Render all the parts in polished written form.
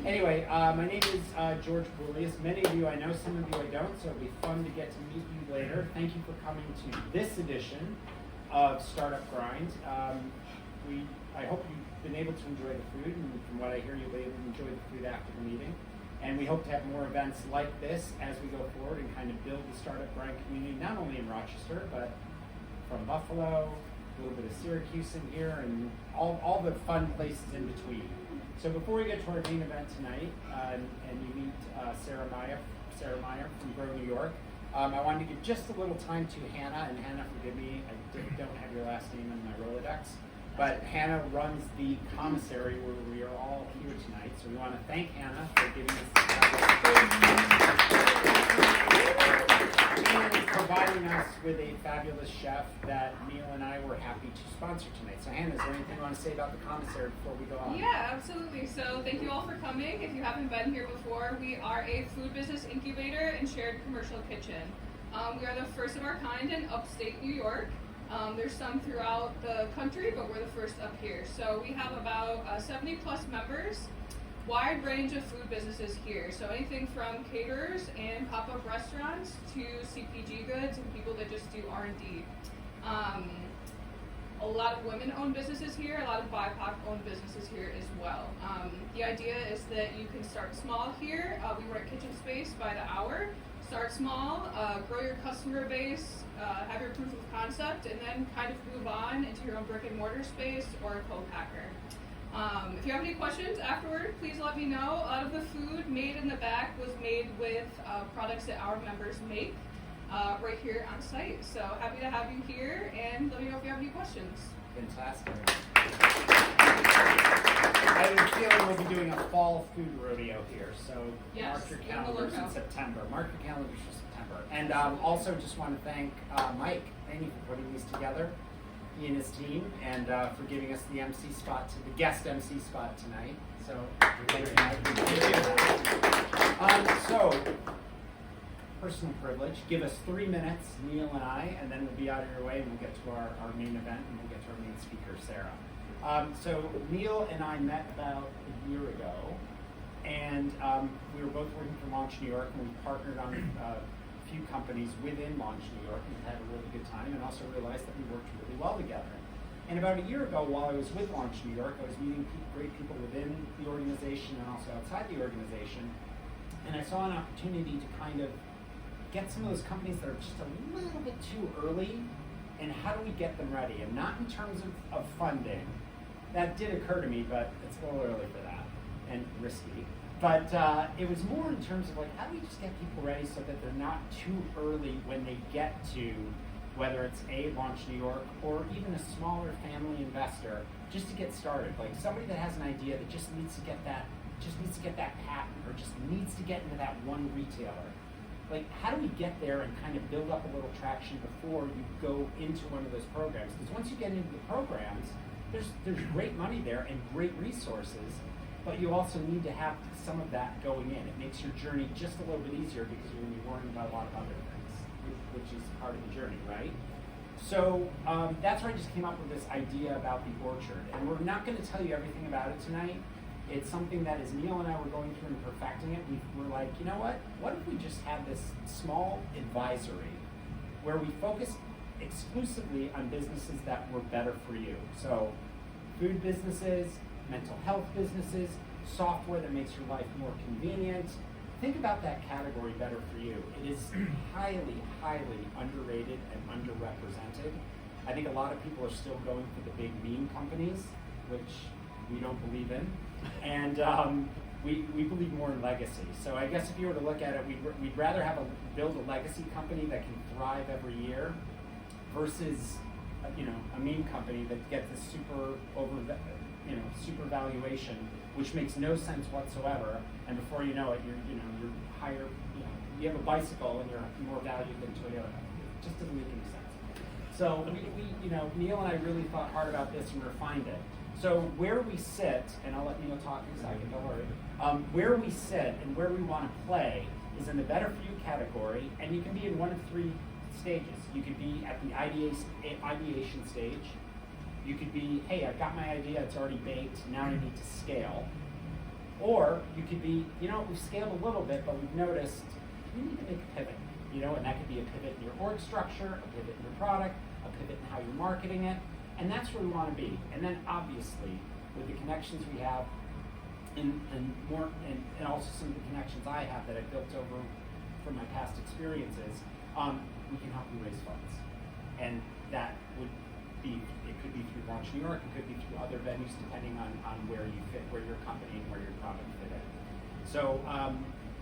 Anyway, my name is George Poulias. Many of you I know, some of you I don't, so it'll be fun to get to meet you later. Thank you for coming to this edition of Startup Grind. I hope you've been able to enjoy the food, and from what I hear, you'll be able to enjoy the food after the meeting. And we hope to have more events like this as we go forward and kind of build the Startup Grind community, not only in Rochester, but from Buffalo, a little bit of Syracuse in here, and all the fun places in between. So before we get to our main event tonight, and you meet Sarah Meyer from Grow New York, I wanted to give just a little time to Hannah, and Hannah, forgive me, I don't have your last name in my Rolodex, but Hannah runs the commissary where we are all here tonight. So we want to thank Hannah for giving us and providing us with a fabulous chef that Neil and I were happy to sponsor tonight. So Hannah, is there anything you want to say about the commissary before we go on? Yeah, absolutely. So thank you all for coming. If you haven't been here before, we are a food business incubator and shared commercial kitchen. We are the first of our kind in upstate New York. There's some throughout the country, but we're the first up here. So we have about 70 plus members, wide range of food businesses here. So anything from caterers and pop-up restaurants to CPG goods and people that just do R&D. A lot of women-owned businesses here, a lot of BIPOC-owned businesses here as well. The idea is that you can start small here. We rent kitchen space by the hour. Start small, grow your customer base, have your proof of concept, and then kind of move on into your own brick and mortar space or a co-packer. If you have any questions afterward, please let me know. A lot of the food made in the back was made with products that our members make right here on site. So happy to have you here, and let me know if you have any questions. Fantastic. I have a feeling we'll be doing a fall food rodeo here, so yes, mark your calendars in September. Mark your calendars for September. And also just want to thank Mike. Thank you for putting these together, he and his team, and for giving us the MC spot, the guest MC spot tonight. So, thank you. So, personal privilege. Give us 3 minutes, Neil and I, and then we'll be out of your way, and we'll get to our main event, and we'll get to our main speaker, Sarah. So Neil and I met about a year ago, and we were both working for Launch New York, and we partnered on a few companies within Launch New York, and had a really good time, and also realized that we worked really well together. And about a year ago, while I was with Launch New York, I was meeting great people within the organization and also outside the organization, and I saw an opportunity to kind of get some of those companies that are just a little bit too early, and how do we get them ready? And not in terms of funding. That did occur to me, but it's a little early for that, and risky. But it was more in terms of like, how do we just get people ready so that they're not too early when they get to, whether it's a Launch New York or even a smaller family investor, just to get started. Like somebody that has an idea that just needs to get that patent, or just needs to get into that one retailer. Like, how do we get there and kind of build up a little traction before you go into one of those programs? Because once you get into the programs, there's great money there and great resources, but you also need to have some of that going in. It makes your journey just a little bit easier because you're going to be worrying about a lot of other things, which is part of the journey, right? So that's where I just came up with this idea about the orchard. And we're not going to tell you everything about it tonight. It's something that as Neil and I were going through and perfecting it, we were like, you know what? What if we just have this small advisory where we focus exclusively on businesses that were better for you? So food businesses, mental health businesses, software that makes your life more convenient. Think about that category, better for you. It is highly, highly underrated and underrepresented. I think a lot of people are still going for the big meme companies, which we don't believe in. And we believe more in legacy. So I guess if you were to look at it, we'd rather build a legacy company that can thrive every year versus a meme company that gets a super valuation, which makes no sense whatsoever. And before you know it, you're higher. You have a bicycle and you're more valued than Toyota. It just doesn't make any sense. So Neil and I really thought hard about this and refined it. So where we sit, and I'll let Neil talk in a second, don't worry. Where we sit and where we want to play is in the better for you category, and you can be in one of 3 stages. You could be at the ideation stage. You could be, hey, I've got my idea, it's already baked, now I need to scale. Or you could be, we've scaled a little bit, but we've noticed we need to make a pivot, and that could be a pivot in your org structure, a pivot in your product, a pivot in how you're marketing it, and that's where we want to be. And then obviously, with the connections we have, and also some of the connections I have that I've built over from my past experiences, we can help you raise funds. And that would be, it could be through Launch New York, it could be through other venues, depending on where you fit, where your company and where your product fit in. So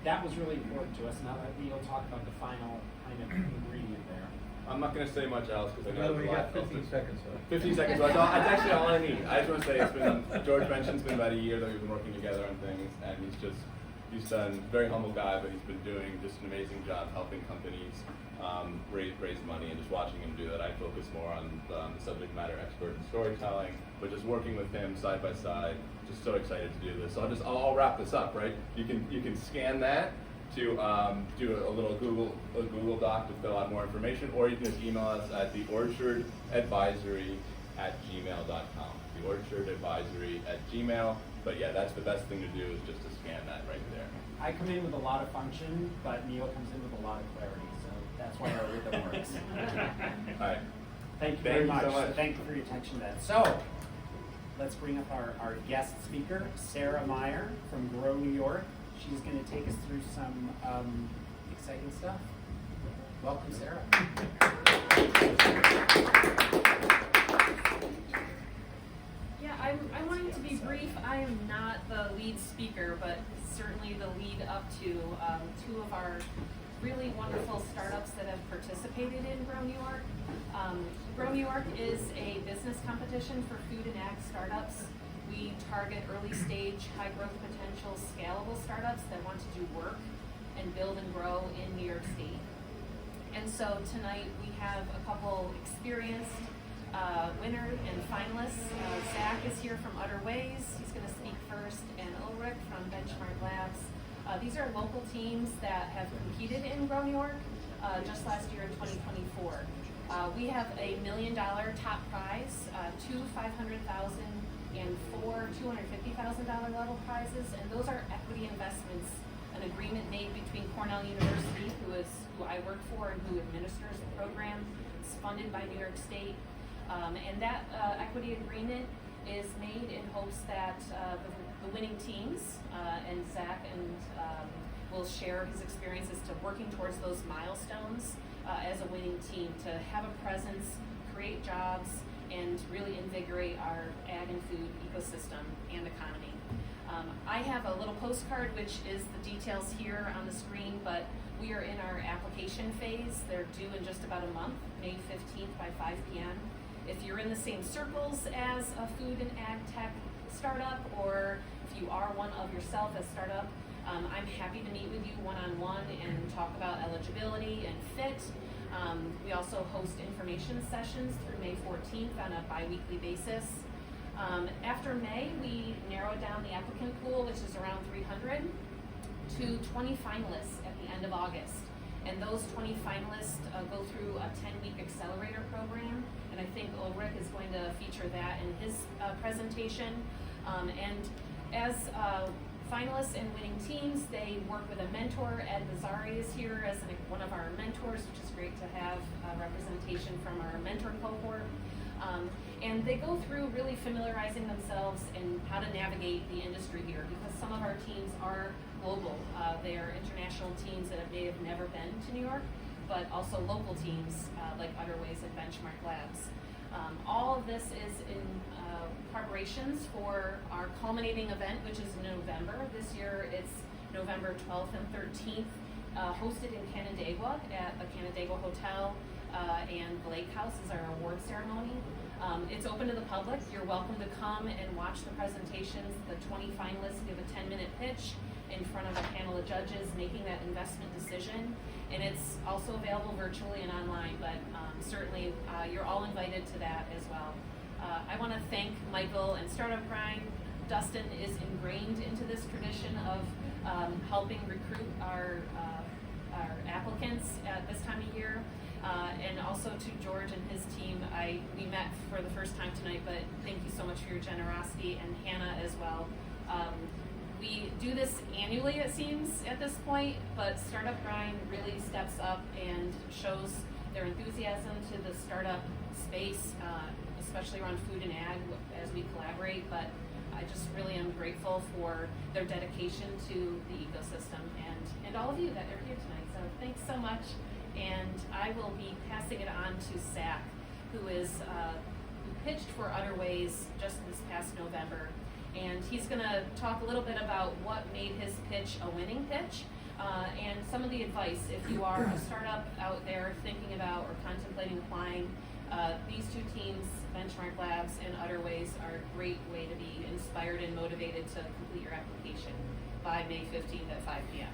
that was really important to us. Now let Neil talk about the final kind of ingredient there. I'm not going to say much else because I No, we got 15 seconds left. 15 seconds. That's actually all I need. I just want to say George mentioned it's been about a year that we've been working together on things, and he's done, very humble guy, but he's been doing just an amazing job helping companies raise money, and just watching him do that. I focus more on the subject matter expert and storytelling, but just working with him side by side, just so excited to do this. So I'll wrap this up, right? You can scan that to do a little Google Doc to fill out more information, or you can just email us at theorchardadvisory@gmail.com. Theorchardadvisory@gmail. But yeah, that's the best thing to do, is just to scan that right there. I come in with a lot of function, but Neil comes in with a lot of clarity, so that's why our rhythm works. All right. Thank you very much. So much. So thank you for your attention then. So let's bring up our guest speaker, Sarah Meyer from Grow New York. She's going to take us through some exciting stuff. Welcome, Sarah. Yeah, I'm wanting to be brief. I am not the lead speaker, but certainly the lead up to two of our really wonderful startups that have participated in Grow New York. Grow New York is a business competition for food and ag startups. We target early stage, high growth potential, scalable startups that want to do work and build and grow in New York State. And so tonight we have a couple experienced winner and finalists. Zach is here from UdderWays. He's going to speak first, and Ulrich from Benchmark Labs. These are local teams that have competed in Grow New York just last year in 2024. We have a $1 million top prize, two $500,000 and four $250,000 level prizes, and those are equity investments. An agreement made between Cornell University, who I work for and who administers the program. It's funded by New York State. And that equity agreement is made in hopes that the winning teams, and Zach will share his experiences to working towards those milestones as a winning team, to have a presence, create jobs, and really invigorate our ag and food ecosystem and economy. I have a little postcard, which is the details here on the screen, but we are in our application phase. They're due in just about a month, May 15th by 5 p.m. If you're in the same circles as a food and ag tech startup, or if you are one of yourself as startup, I'm happy to meet with you one-on-one and talk about eligibility and fit. We also host information sessions through May 14th on a bi-weekly basis. After May, we narrowed down the applicant pool, which is around 300, to 20 finalists at the end of August. And those 20 finalists go through a 10-week accelerator program, and I think Ulrich is going to feature that in his presentation. And as finalists and winning teams, they work with a mentor. Ed Nazari is here as one of our mentors, which is great to have representation from our mentor cohort. And they go through really familiarizing themselves and how to navigate the industry here, because some of our teams are global. They are international teams that may have never been to New York, but also local teams like UdderWays and Benchmark Labs. All of this is in preparations for our culminating event, which is in November. This year it's November 12th and 13th, hosted in Canandaigua at the Canandaigua Hotel, and the Lake House is our award ceremony. It's open to the public. You're welcome to come and watch the presentations. The 20 finalists give a 10-minute pitch in front of a panel of judges making that investment decision. And it's also available virtually and online, but certainly you're all invited to that as well. I want to thank Michael and Startup Grind. Dustin is ingrained into this tradition of helping recruit our applicants at this time of year. And also to George and his team. We met for the first time tonight, but thank you so much for your generosity, and Hannah as well. we do this annually, it seems, at this point, but Startup Grind really steps up and shows their enthusiasm to the startup space, especially around food and ag as we collaborate. But I just really am grateful for their dedication to the ecosystem and all of you that are here tonight. So thanks so much. And I will be passing it on to Zach, who pitched for UdderWays just this past November. And he's going to talk a little bit about what made his pitch a winning pitch, and some of the advice if you are a startup out there thinking about or contemplating applying. These two teams, Benchmark Labs and UdderWays, are a great way to be inspired and motivated to complete your application by May 15th at 5 p.m.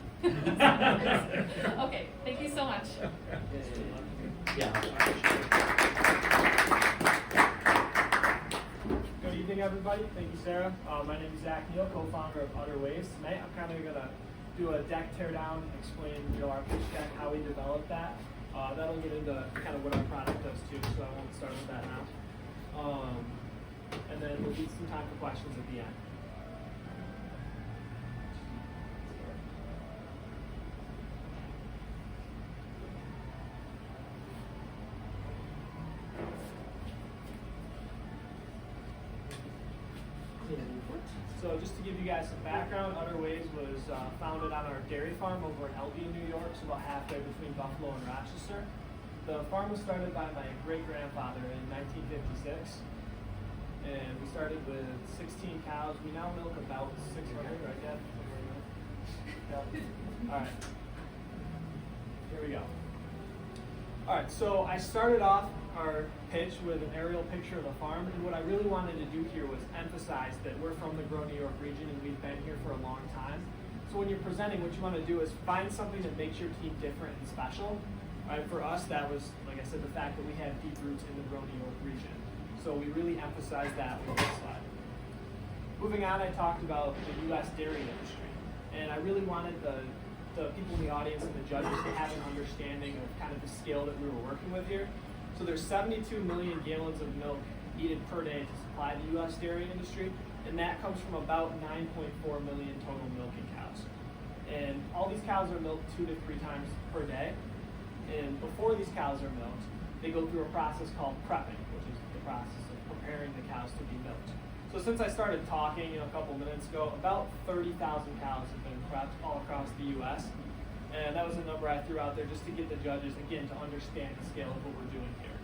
Okay, thank you so much. Good evening, everybody. Thank you, Sarah. My name is Zach Neal, co-founder of UdderWays. Tonight, I'm kind of going to do a deck teardown, explain our pitch deck, how we developed that. That'll get into kind of what our product does too, so I won't start with that now. And then we'll leave some time for questions at the end. So just to give you guys some background, UdderWays was founded on our dairy farm over in Elgin, New York, so about halfway between Buffalo and Rochester. The farm was started by my great-grandfather in 1956, and we started with 16 cows. We now milk about 600, right, Dad? Yep. All right. Here we go. All right, so I started off our pitch with an aerial picture of the farm, and what I really wanted to do here was emphasize that we're from the Grow New York region and we've been here for a long time. So when you're presenting, what you want to do is find something that makes your team different and special. Right? For us, that was, like I said, the fact that we have deep roots in the Grow New York region. So we really emphasized that with this slide. Moving on, I talked about the U.S. dairy industry, and I really wanted the people in the audience and the judges to have an understanding of kind of the scale that we were working with here. So there's 72 million gallons of milk needed per day to supply the U.S. dairy industry, and that comes from about 9.4 million total milking cows. And all these cows are milked 2 to 3 times per day. And before these cows are milked, they go through a process called prepping, which is the process of preparing the cows to be milked. So since I started talking a couple minutes ago, about 30,000 cows have been prepped all across the U.S. And that was a number I threw out there just to get the judges, again, to understand the scale of what we're doing here.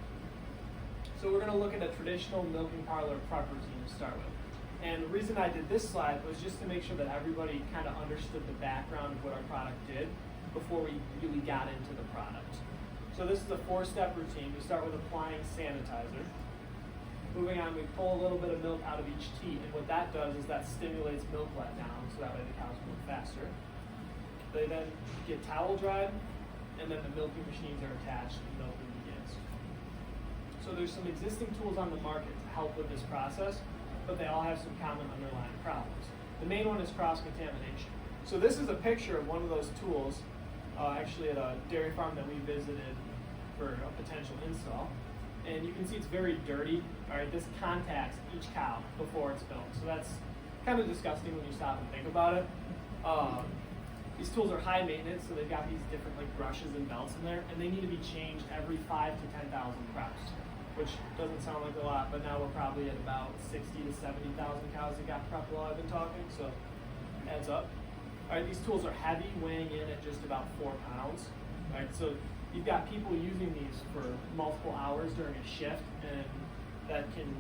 So we're going to look at a traditional milking parlor prep routine to start with. And the reason I did this slide was just to make sure that everybody kind of understood the background of what our product did before we really got into the product. So this is a 4-step routine. We start with applying sanitizer. Moving on, we pull a little bit of milk out of each teat, and what that does is that stimulates milk letdown, so that way the cows move faster. They then get towel dried, and then the milking machines are attached and milking begins. So there's some existing tools on the market to help with this process, but they all have some common underlying problems. The main one is cross-contamination. So this is a picture of one of those tools, actually at a dairy farm that we visited for a potential install. And you can see it's very dirty. All right, this contacts each cow before it's milked. So that's kind of disgusting when you stop and think about it. These tools are high maintenance, so they've got these different like brushes and belts in there, and they need to be changed every 5,000 to 10,000 preps, which doesn't sound like a lot, but now we're probably at about 60,000 to 70,000 cows that got prepped while I've been talking, so it adds up. All right, these tools are heavy, weighing in at just about 4 pounds. All right, so you've got people using these for multiple hours during a shift, and that can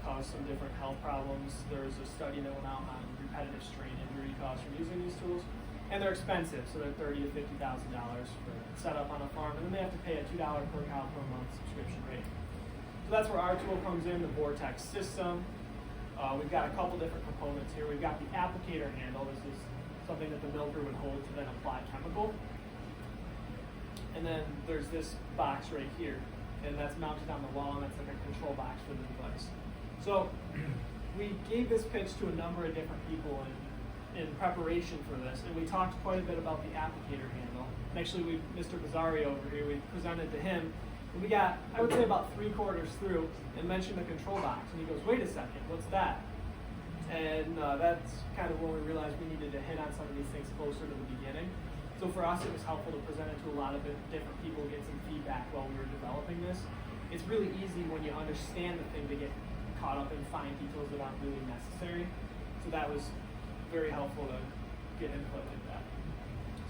cause some different health problems. There's a study that went out on repetitive strain injury costs from using these tools. And they're expensive, so they're $30,000 to $50,000 for setup on a farm, and then they have to pay a $2 per cow per month subscription rate. So that's where our tool comes in, the Vortex system. We've got a couple different components here. We've got the applicator handle. This is something that the milker would hold to then apply chemical. And then there's this box right here, and that's mounted on the wall, and that's like a control box for the device. So we gave this pitch to a number of different people in preparation for this, and we talked quite a bit about the applicator handle. And actually, Mr. Bazzario over here, we presented to him, and we got, I would say about 3/4 through, and mentioned the control box, and he goes, "Wait a second, what's that?" And that's kind of when we realized we needed to hit on some of these things closer to the beginning. So for us, it was helpful to present it to a lot of different people, get some feedback while we were developing this. It's really easy when you understand the thing to get caught up in fine details that aren't really necessary. So that was very helpful to get input into that.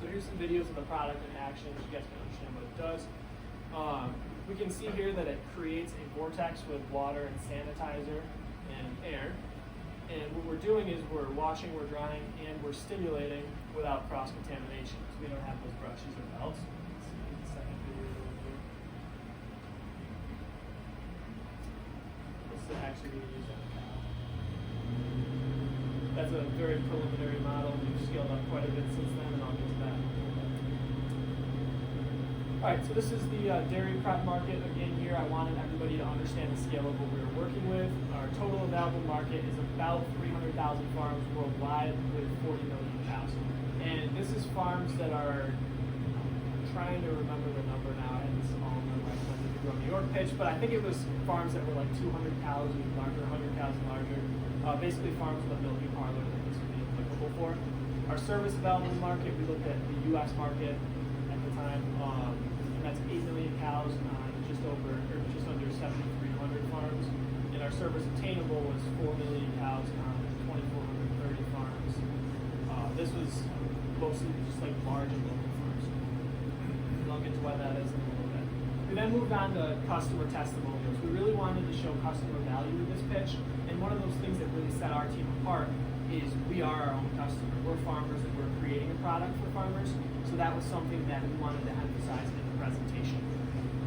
So here's some videos of the product in action so you guys can understand what it does. We can see here that it creates a vortex with water and sanitizer and air. And what we're doing is we're washing, we're drying, and we're stimulating without cross-contamination. So we don't have those brushes or belts. Let's see the second video over here. This is actually going to use that cow. That's a very preliminary model. We've scaled up quite a bit since then, and I'll get to that. Alright, so this is the dairy prep market. Again here, I wanted everybody to understand the scale of what we were working with. Our total available market is about 300,000 farms worldwide with 40 million cows. And this is farms that are, I'm trying to remember the number now, and it's all memorized on the Grow New York pitch, but I think it was farms that were like 200 cows and larger, 100 cows and larger. Basically farms with a milking parlor that this would be applicable for. Our service available market, we looked at the US market at the time. That's 8 million cows on just under 7,300 farms. And our service attainable was 4 million cows on 2,430 farms. This was mostly just like large and local farms. And I'll get to why that is in a little bit. We then moved on to customer testimonials. We really wanted to show customer value with this pitch. And one of those things that really set our team apart is we are our own customer. We're farmers and we're creating a product for farmers. So that was something that we wanted to emphasize in the presentation.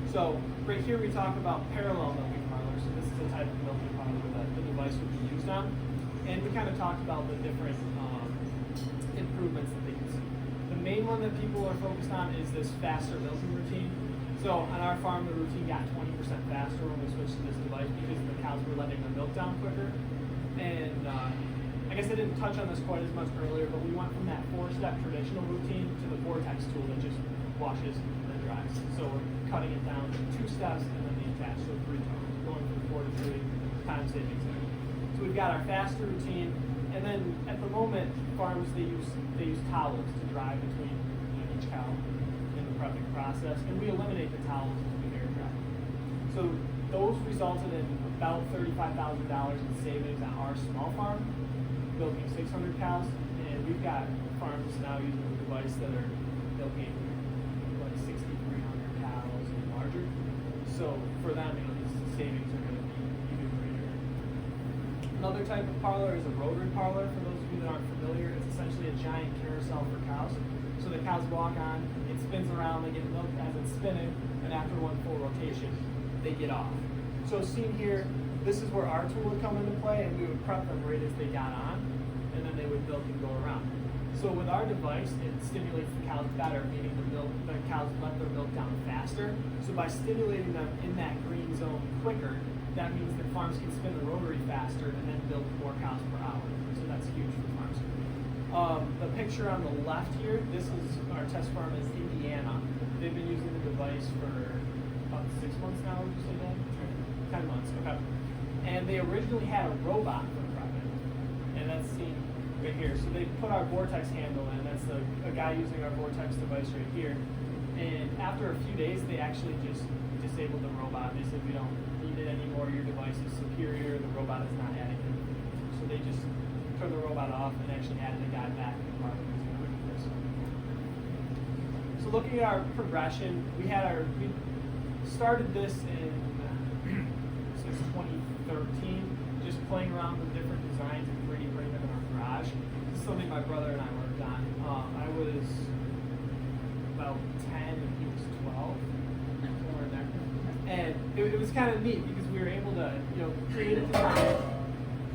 So right here we talk about parallel milking parlors. So this is the type of milking parlor that the device would be used on. And we kind of talked about the different improvements that they can see. The main one that people are focused on is this faster milking routine. So on our farm, the routine got 20% faster when we switched to this device because the cows were letting their milk down quicker. And I guess I didn't touch on this quite as much earlier, but we went from that 4-step traditional routine to the vortex tool that just washes and then dries. So we're cutting it down to 2 steps and then the attach, so 3 times, going from 4 to 3, time savings there. So we've got our faster routine, and then at the moment, farms they use towels to dry between each cow in the prepping process, and we eliminate the towels as we air dry. So those resulted in about $35,000 in savings on our small farm, milking 600 cows, and we've got farms now using the device that are milking like 6,300 cows and larger. So for them, these savings are going to be even greater. Another type of parlor is a rotary parlor. For those of you that aren't familiar, it's essentially a giant carousel for cows. So the cows walk on, it spins around, they get milked as it's spinning, and after one full rotation, they get off. So seen here, this is where our tool would come into play, and we would prep them right as they got on, and then they would milk and go around. So with our device, it stimulates the cows better, meaning the cows let their milk down faster. So by stimulating them in that green zone quicker, that means that farms can spin the rotary faster and then milk more cows per hour. So that's huge for farms. The picture on the left here, this is our test farm in Indiana. They've been using the device for about 6 months now, would you say that? 10 months, okay. And they originally had a robot for prepping, and that's seen right here. So they put our vortex handle in, that's a guy using our vortex device right here. And after a few days, they actually just disabled the robot. They said, we don't need it anymore, your device is superior, the robot is not adding anything. So they just turned the robot off and actually added the guy back in the park using this. So looking at our progression, we started this since 2013, just playing around with different designs and 3D printing them in our garage. This is something my brother and I worked on. I was about 10 and he was 12, somewhere in there. And it was kind of neat because we were able to, create a design,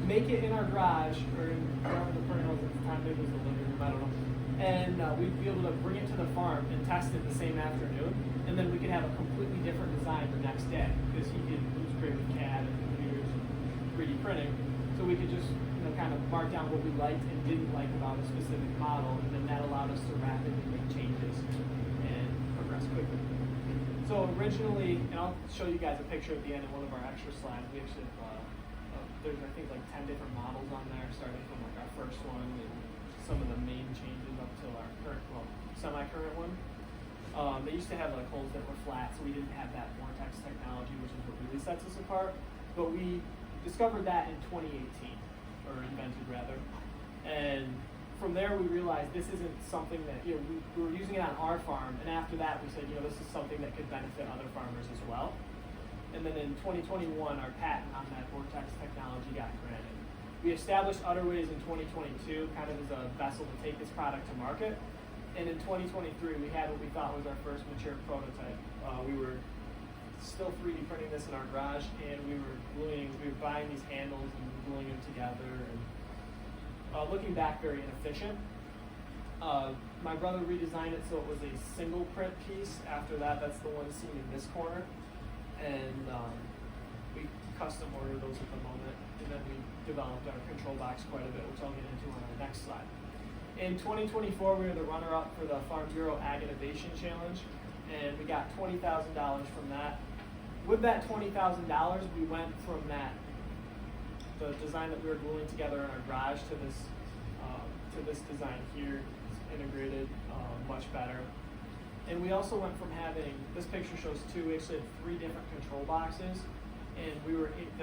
make it in our garage, or in wherever the printer was at the time, maybe it was the living room, I don't know. And we'd be able to bring it to the farm and test it the same afternoon, and then we could have a completely different design the next day because he was great with CAD and computers and 3D printing. So we could just kind of mark down what we liked and didn't like about a specific model, and then that allowed us to rapidly make changes and progress quickly. So originally, and I'll show you guys a picture at the end of one of our extra slides, we actually have a there's I think like 10 different models on there, starting from like our first one and some of the main changes up to our current, well, semi-current one. They used to have like holes that were flat, so we didn't have that vortex technology, which is what really sets us apart. But we discovered that in 2018, or invented rather. And from there we realized this isn't something that, we were using it on our farm, and after that we said, this is something that could benefit other farmers as well. And then in 2021, our patent on that vortex technology got granted. We established UdderWays in 2022, kind of as a vessel to take this product to market. And in 2023, we had what we thought was our first mature prototype. We were still 3D printing this in our garage, and we were buying these handles and gluing them together. And looking back, very inefficient. My brother redesigned it so it was a single print piece. After that, that's the one seen in this corner. And we custom order those at the moment. And then we developed our control box quite a bit, which I'll get into on our next slide. In 2024, we were the runner-up for the Farm Bureau Ag Innovation Challenge, and we got $20,000 from that. With that $20,000, we went from the design that we were gluing together in our garage to this design here. It's integrated much better. And we also went from having, this picture shows we actually had 3 different control boxes, and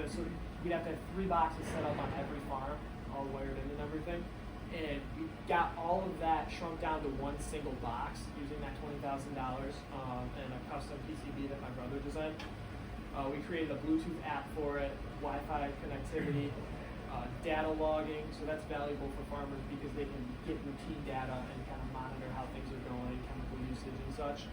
so we'd have to have 3 boxes set up on every farm, all wired in and everything. And we got all of that shrunk down to one single box using that $20,000 and a custom PCB that my brother designed. We created a Bluetooth app for it, Wi-Fi connectivity, data logging, so that's valuable for farmers because they can get routine data and kind of monitor how things are going, chemical usage and such.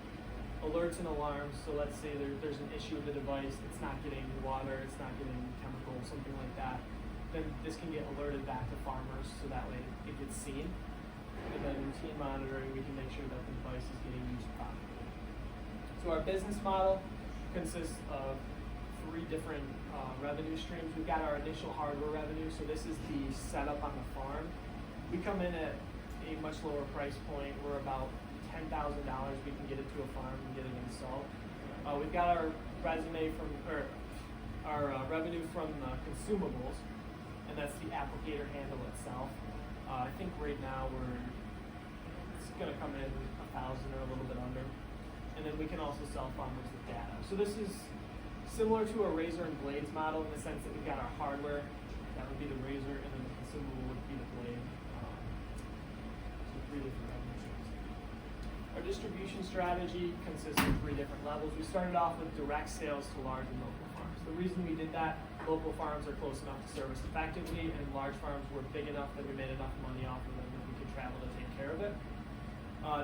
Alerts and alarms, so let's say there's an issue with the device, it's not getting water, it's not getting chemicals, something like that. Then this can get alerted back to farmers so that way it gets seen. And then routine monitoring, we can make sure that the device is getting used properly. So our business model consists of 3 different revenue streams. We've got our initial hardware revenue, so this is the setup on the farm. We come in at a much lower price point. We're about $10,000 we can get it to a farm and get it installed. We've got our revenue from consumables, and that's the applicator handle itself. I think right now it's going to come in $1,000 or a little bit under. And then we can also sell farmers with data. So this is similar to a razor and blades model in the sense that we've got our hardware, that would be the razor, and then the consumable would be the blade. So 3 different revenue streams. Our distribution strategy consists of 3 different levels. We started off with direct sales to large and local farms. The reason we did that, local farms are close enough to service effectively, and large farms were big enough that we made enough money off of them that we could travel to take care of it.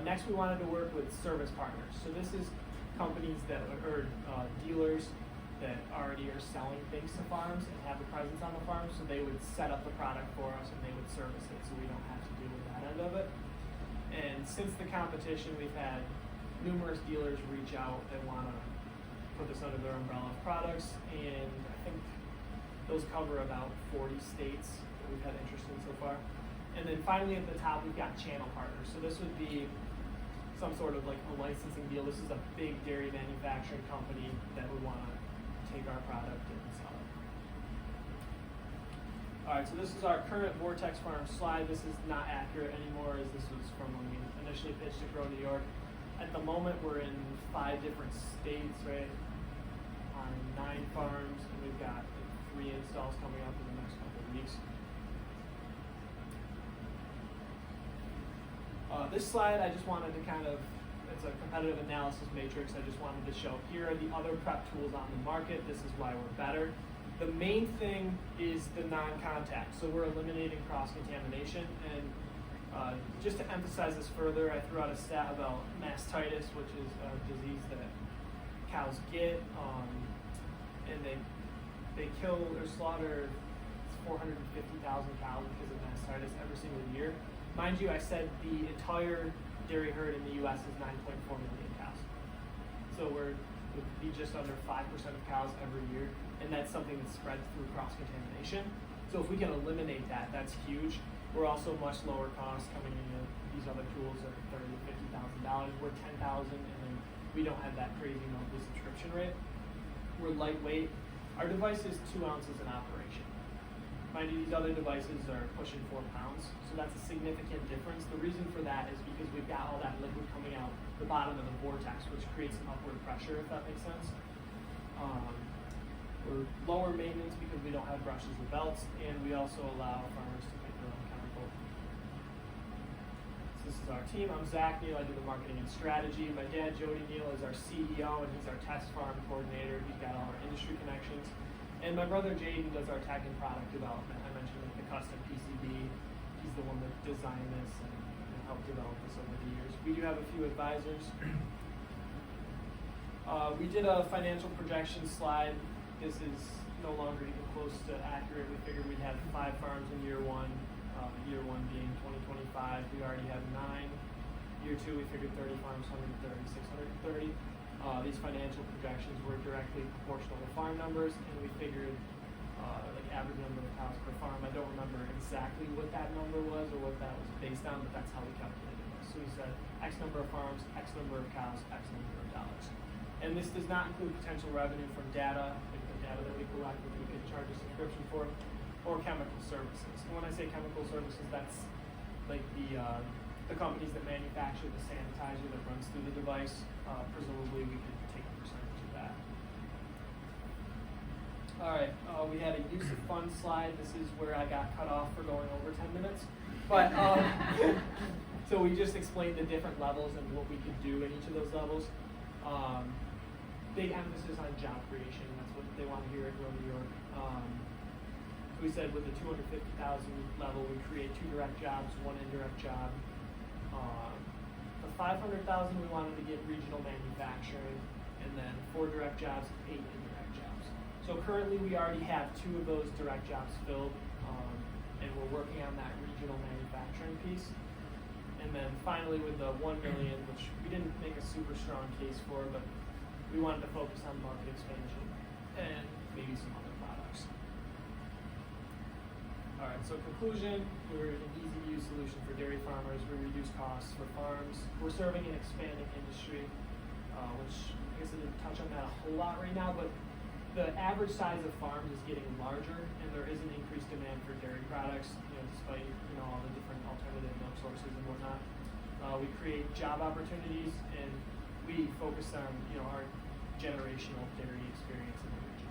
Next, we wanted to work with service partners. So this is companies or dealers that already are selling things to farms and have a presence on the farm, so they would set up the product for us and they would service it, so we don't have to deal with that end of it. And since the competition, we've had numerous dealers reach out that want to put this under their umbrella of products, and I think those cover about 40 states that we've had interest in so far. And then finally at the top, we've got channel partners. So this would be some sort of like a licensing deal. This is a big dairy manufacturing company that would want to take our product and sell it. All right, so this is our current Vortex Farm slide. This is not accurate anymore, as this was from when we initially pitched to Grow New York. At the moment, we're in 5 different states, right? On 9 farms, and we've got 3 installs coming up in the next couple of weeks. This slide, I just wanted to it's a competitive analysis matrix. I just wanted to show here are the other prep tools on the market. This is why we're better. The main thing is the non-contact. So we're eliminating cross-contamination. And just to emphasize this further, I threw out a stat about mastitis, which is a disease that cows get. And they kill or slaughter 450,000 cows because of mastitis every single year. Mind you, I said the entire dairy herd in the U.S. is 9.4 million cows. So we'd be just under 5% of cows every year, and that's something that spreads through cross-contamination. So if we can eliminate that, that's huge. We're also much lower cost coming into these other tools at $30,000 to $50,000. We're $10,000, and then we don't have that crazy monthly subscription rate. We're lightweight. Our device is 2 ounces in operation. Mind you, these other devices are pushing 4 pounds, so that's a significant difference. The reason for that is because we've got all that liquid coming out the bottom of the vortex, which creates some upward pressure, if that makes sense. We're lower maintenance because we don't have brushes or belts, and we also allow farmers to pick their own chemical. So this is our team. I'm Zach Neal. I do the marketing and strategy. My dad, Jody Neal, is our CEO, and he's our test farm coordinator. He's got all our industry connections. And my brother Jaden does our tech and product development. I mentioned like the custom PCB. He's the one that designed this and helped develop this over the years. We do have a few advisors. We did a financial projection slide. This is no longer even close to accurate. We figured we'd have 5 farms in year 1. Year 1 being 2025. We already have 9. Year 2, we figured 30 farms, 130, 630. These financial projections were directly proportional to farm numbers, and we figured like average number of cows per farm. I don't remember exactly what that number was or what that was based on, but that's how we calculated it. So we said X number of farms, X number of cows, X number of dollars. And this does not include potential revenue from data, like the data that we collect, which we could charge a subscription for, or chemical services. And when I say chemical services, that's like the companies that manufacture the sanitizer that runs through the device. Presumably we could take a percentage of that. All right, we had a use of funds slide. This is where I got cut off for going over 10 minutes. But so we just explained the different levels and what we could do in each of those levels. Big emphasis on job creation. That's what they want to hear at Grow New York. We said with the 250,000 level, we create 2 direct jobs, 1 indirect job. For 500,000, we wanted to get regional manufacturing, and then 4 direct jobs, 8 indirect jobs. So currently, we already have 2 of those direct jobs filled, and we're working on that regional manufacturing piece. And then finally, with the 1 million, which we didn't make a super strong case for, but we wanted to focus on market expansion and maybe some other products. All right, so conclusion, we're an easy-to-use solution for dairy farmers. We reduce costs for farms. We're serving an expanding industry, which I guess I didn't touch on that a whole lot right now, but the average size of farms is getting larger, and there is an increased demand for dairy products, despite all the different alternative milk sources and whatnot. We create job opportunities, and we focus on our generational dairy experience in the region.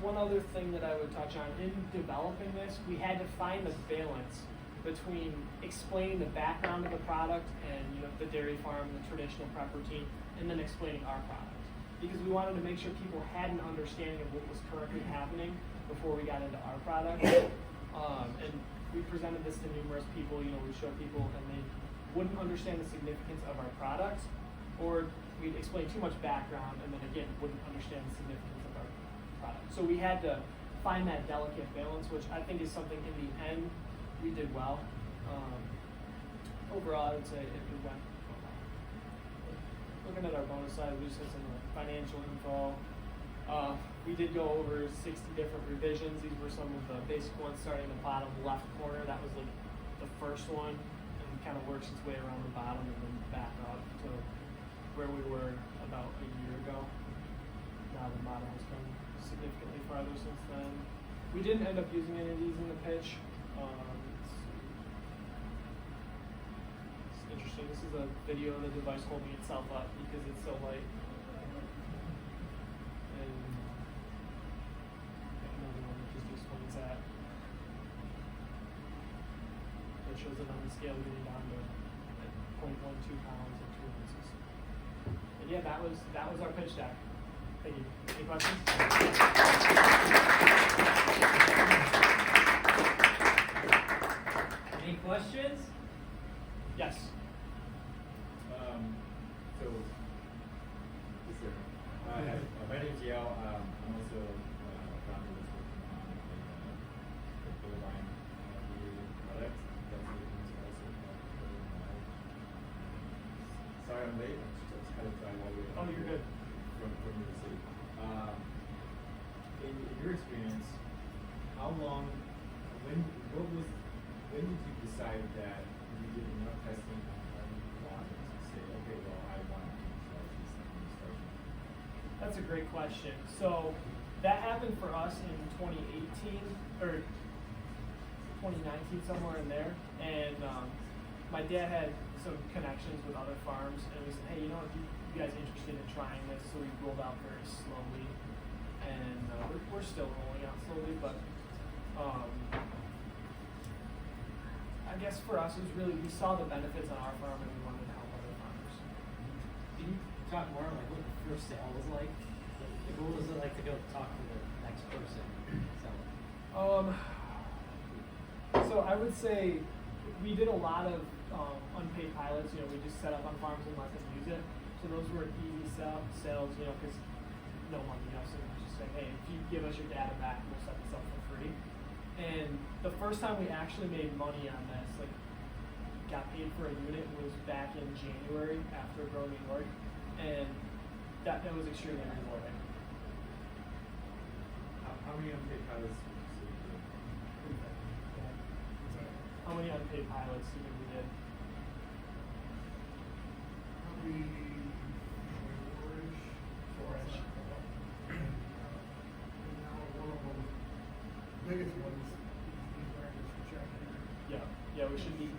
One other thing that I would touch on, in developing this, we had to find the balance between explaining the background of the product and the dairy farm, the traditional prep routine, and then explaining our product. Because we wanted to make sure people had an understanding of what was currently happening before we got into our product. And we presented this to numerous people, we showed people and they wouldn't understand the significance of our product, or we'd explain too much background and then again wouldn't understand the significance of our product. So we had to find that delicate balance, which I think is something in the end we did well. Overall, I would say it went well. Looking at our bonus side, we just had some financial info. We did go over 60 different revisions. These were some of the basic ones starting in the bottom left corner. That was like the first one, and kind of works its way around the bottom and then back up to where we were about a year ago. Now the model has come significantly farther since then. We didn't end up using any of these in the pitch. It's interesting. This is a video of the device holding itself up because it's so light. And another one that just explains that. That shows it on the scale getting down to 0.12 pounds and 2 ounces. And yeah, that was our pitch deck. Thank you. Any questions? Any questions? Yes. My name is Yao. I'm also founder of the bovine related product. Sorry I'm late. I was kind of trying all the way. Oh, you're good. From New York City. In your experience, how long? When did you decide that you did enough testing on products to say, okay, well, I want to utilize this in this version? That's a great question. So that happened for us in 2018 or 2019, somewhere in there. And my dad had some connections with other farms, and we said, hey, you know, if you guys interested in trying this? So we rolled out very slowly, and we're still rolling out slowly, but I guess for us, it was really, we saw the benefits on our farm and we wanted to help other farmers. Can you talk more like what the first sale was like? Like, what was it like to go talk to the next person? So I would say we did a lot of unpaid pilots. You know, we just set up on farms and let them use it. So those were easy sales, you know, because no money, you know, so we just say, hey, if you give us your data back, we'll set this up for free. And the first time we actually made money on this, like got paid for a unit, was back in January after Grow New York, and that was extremely rewarding. How many unpaid pilots? How many unpaid pilots do you think we did? Probably four-ish. And now one of them, biggest ones, Yeah, we should be,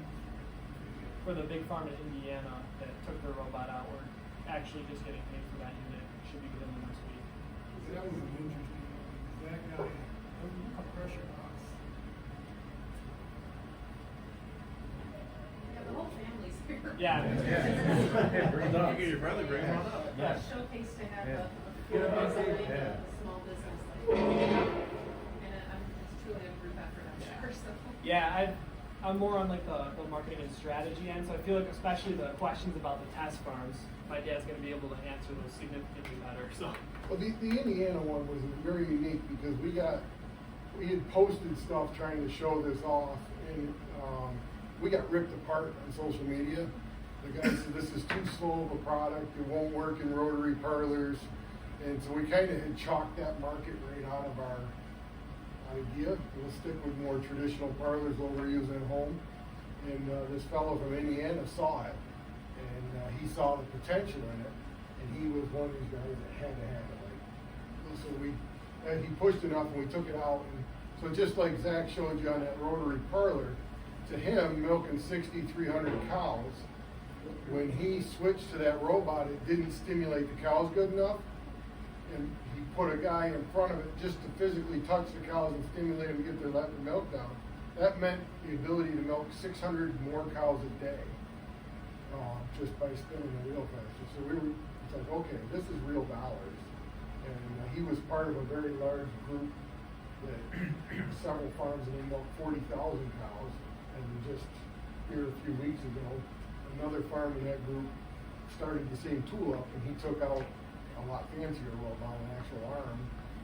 for the big farm in Indiana that took their robot out, we're actually just getting paid for that unit. Should be within the next week. that was an interesting one, because that guy, pressure us. Yeah, the whole family's here. Yeah. Bring it up. You get your brother, bring him on up. What a showcase to have Yeah. a small business like that. And it's truly a group effort, I'm sure, so. Yeah, I'm more on like the marketing and strategy end, so I feel like especially the questions about the test farms, my dad's going to be able to answer those significantly better. So. Well, the Indiana one was very unique because we had posted stuff trying to show this off, and we got ripped apart on social media. The guy said this is too slow of a product, it won't work in rotary parlors, and so we kind of had chalked that market right out of our idea. We'll stick with more traditional parlors, what we're using at home. And this fellow from Indiana saw it, and he saw the potential in it, and he was one of these guys that had to have it. Like, so he pushed enough, and we took it out. And so just like Zach showed you on that rotary parlor, to him, milking 6,300 cows, when he switched to that robot, it didn't stimulate the cows good enough. And he put a guy in front of it just to physically touch the cows and stimulate them to get their lactic milk down. That meant the ability to milk 600 more cows a day, just by spinning the wheel faster. So it's like, okay, this is real dollars. And he was part of a very large group that several farms, and they milked 40,000 cows. And just here a few weeks ago, another farm in that group started the same tool up, and he took out a lot fancier robot, an actual arm,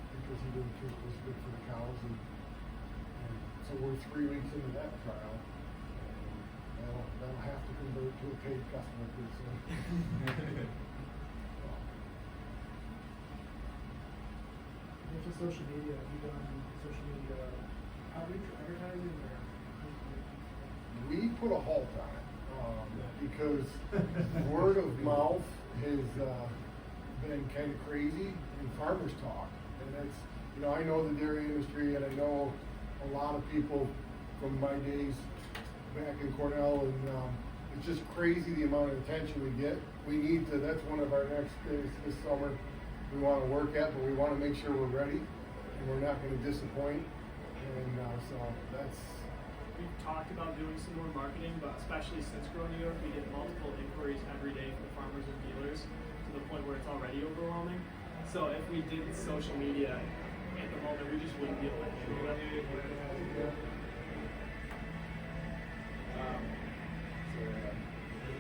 because he didn't think it was good for the cows. And so we're 3 weeks into that trial. And that'll have to convert to a paid customer pretty soon. For social media, have you done social media outreach or advertising, or? We put a halt on it because word of mouth has been kind of crazy in farmers talk, and that's, you know, I know the dairy industry, and I know a lot of people from my days back in Cornell, and it's just crazy the amount of attention we get. We need to, that's one of our next things this summer we want to work at, but we want to make sure we're ready and we're not going to disappoint. And so that's. We've talked about doing some more marketing, but especially since Grow New York, we get multiple inquiries every day from farmers and dealers to the point where it's already overwhelming. So if we did social media at the moment, we just wouldn't be able to handle it.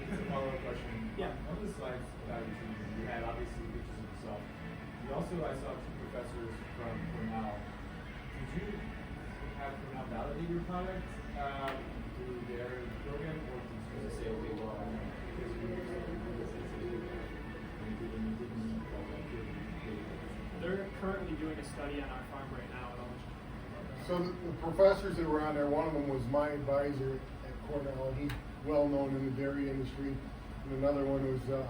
It's a follow-up question. Yeah. On the slides about your team, you had obviously pictures of yourself. You also, I saw two professors from Cornell. Did you have Cornell validate your product through their program, or did you just say, okay, well, because you They're currently doing a study on our farm right now. So the professors that were on there, one of them was my advisor at Cornell, and he's well known in the dairy industry. And another one was a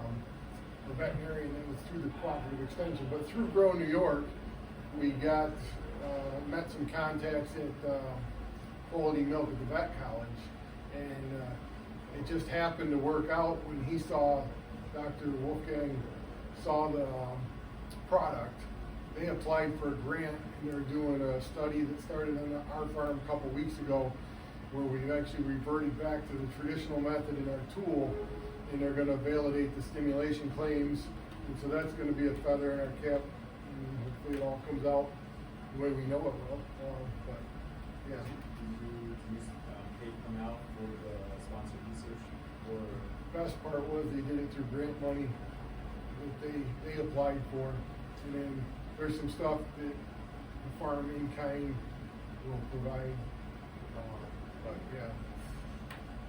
veterinarian that was through the cooperative extension. But through Grow New York, we got, met some contacts at Quality Milk at the vet college, and it just happened to work out when he saw, Dr. Wolfgang saw the product. They applied for a grant, and they're doing a study that started on our farm a couple weeks ago, where we've actually reverted back to the traditional method in our tool, and they're going to validate the stimulation claims, and so that's going to be a feather in our cap, and hopefully it all comes out the way we know it will. But yeah. Did you pay come out for the sponsored research, or? Best part was they did it through grant money that they applied for, and then there's some stuff that the farm in kind will provide. But yeah,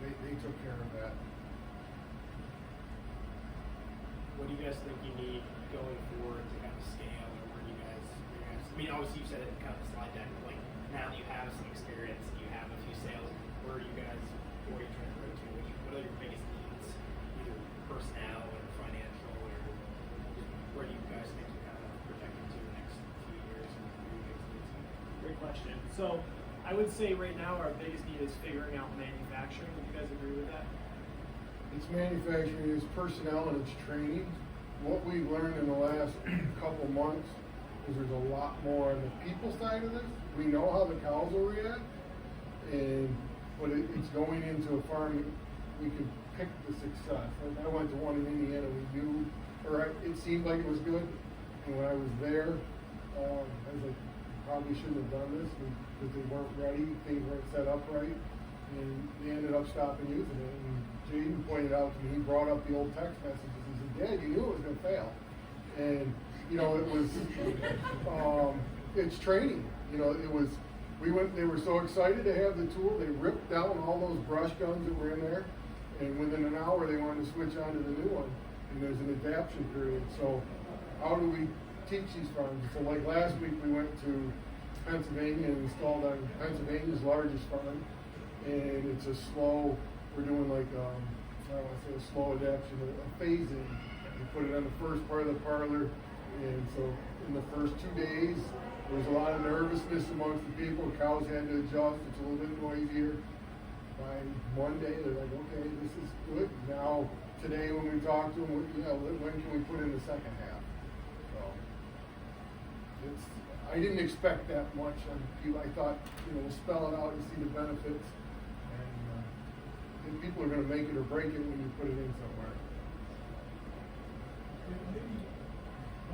they took care of that. What do you guys think you need going forward to kind of scale, or where you guys, I mean, obviously you said it in kind of the slide deck, but like now that you have some experience, you have a few sales, where are you guys, where are you trying to grow to? What are your biggest needs, either personnel or financial, or where do you guys think you're kind of projecting to the next few years, and where are your biggest needs? Great question. So I would say right now our biggest need is figuring out manufacturing. Would you guys agree with that? It's manufacturing, it's personnel, and it's training. What we've learned in the last couple months is there's a lot more on the people side of this. We know how the cows will react, but it's going into a farm that we can pick the success. Like I went to one in Indiana, it seemed like it was good, and when I was there, I was like, probably shouldn't have done this because they weren't ready, things weren't set up right, and they ended up stopping using it. And Jaden pointed out to me, he brought up the old text messages. He said, Dad, you knew it was going to fail. And, you know, it was, it's training. You know, they were so excited to have the tool, they ripped down all those brush guns that were in there, and within an hour they wanted to switch on to the new one. And there's an adaptation period. So how do we teach these farms? So like last week we went to Pennsylvania and installed on Pennsylvania's largest farm, and it's a slow, we're doing like I don't want to say a slow adaptation, a phase-in. We put it on the first part of the parlor, and so in the first 2 days there was a lot of nervousness amongst the people. Cows had to adjust, it's a little bit noisier. By Monday they're like, okay, this is good. Now today when we talk to them, when can we put in the second half? So I didn't expect that much on people. I thought, we'll spell it out and see the benefits, and I think people are going to make it or break it when you put it in somewhere. Maybe,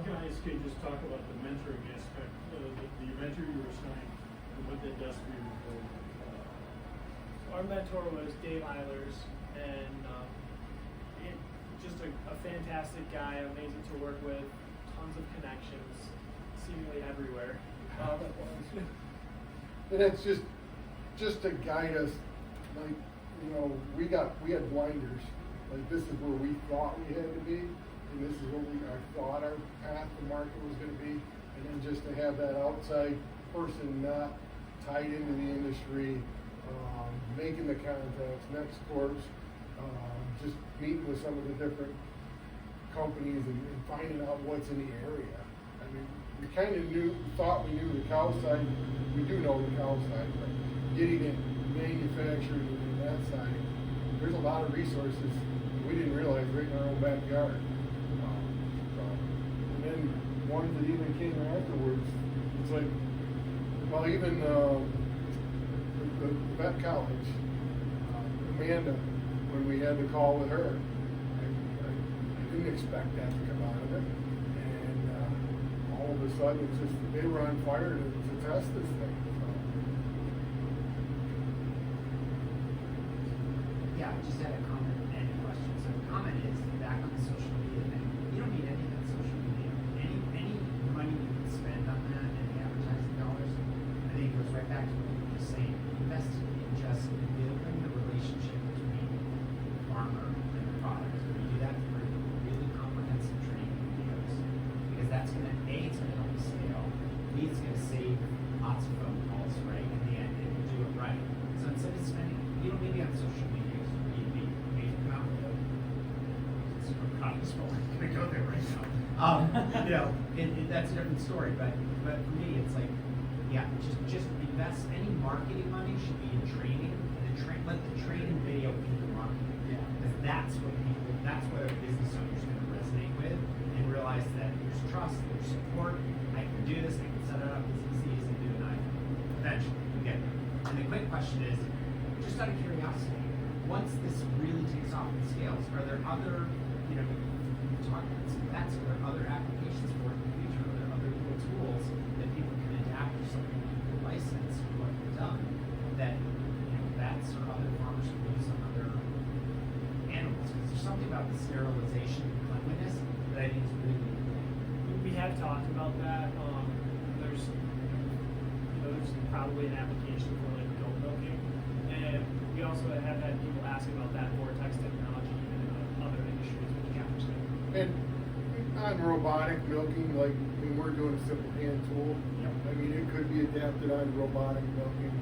can I ask you just talk about the mentoring aspect, the mentor you were assigned, and what that does for your role? Our mentor was Dave Eilers, and just a fantastic guy, amazing to work with, tons of connections, seemingly everywhere. And it's just to guide us, like, we had blinders. Like, this is where we thought we had to be, and this is what I thought our path to market was going to be, and then just to have that outside person not tied into the industry, making the contacts, next course, just meeting with some of the different companies and finding out what's in the area. I mean, we kind of thought we knew the cow side. We do know the cow side, but getting it manufactured in that side, there's a lot of resources we didn't realize right in our own backyard. And then ones that even came afterwards, it's like, well, even the vet college, Amanda, when we had the call with her, I didn't expect that to come out of it. And all of a sudden, it's just, they were on fire to test this thing. Yeah, I just had a comment and a question. So the comment is back on the social media thing. You don't need any of that social media. Any money you can spend on that and the advertising dollars, I think it goes right back to what you were just saying. Invest in just building the relationship between the farmer and the product. You do that through really comprehensive training videos, because that's going to it's going to help you scale. B, it's going to save lots of phone calls, right? In the end, if you do it right. So instead of spending, you don't maybe on social media. Maybe come out with a consumer products for gonna go there right now. You know, that's a different story. But for me, it's like, yeah, just invest. Any marketing money should be in training. Let the training video be the marketing. Yeah. Because that's what a business owner is going to resonate with, and realize that there's trust, there's support. I can do this. I can set it up. It's easy to do, and eventually we get there. And the quick question is, just out of curiosity, once this really takes off and scales, are there other, you know, talk about some bets, are there other applications for it in the future? Are there other little tools that people can adapt to something like the license or what you've done that, you know, vets or other farmers can use on other animals? Because there's something about the sterilization and cleanliness that I think is really important. We have talked about that. There's probably an application for like goat milking, and we also have had people asking about that vortex technology in other industries with cameras. And on robotic milking, like, I mean, we're doing a simple hand tool. Yep. I mean, it could be adapted on robotic milking.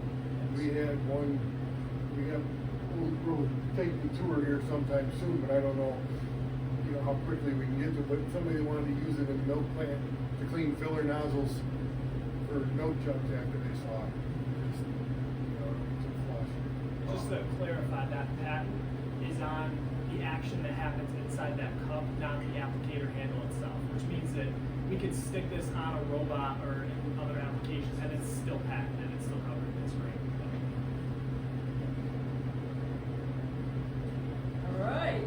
We'll take the tour here sometime soon, but I don't know, you know, how quickly we can get to it. But somebody wanted to use it in a milk plant to clean filler nozzles for milk jugs after they saw it. Just, you know, to flush. Just to clarify, that patent is on the action that happens inside that cup, not the applicator handle itself, which means that we could stick this on a robot or in other applications and it's still patented, it's still covered. It's great. All right.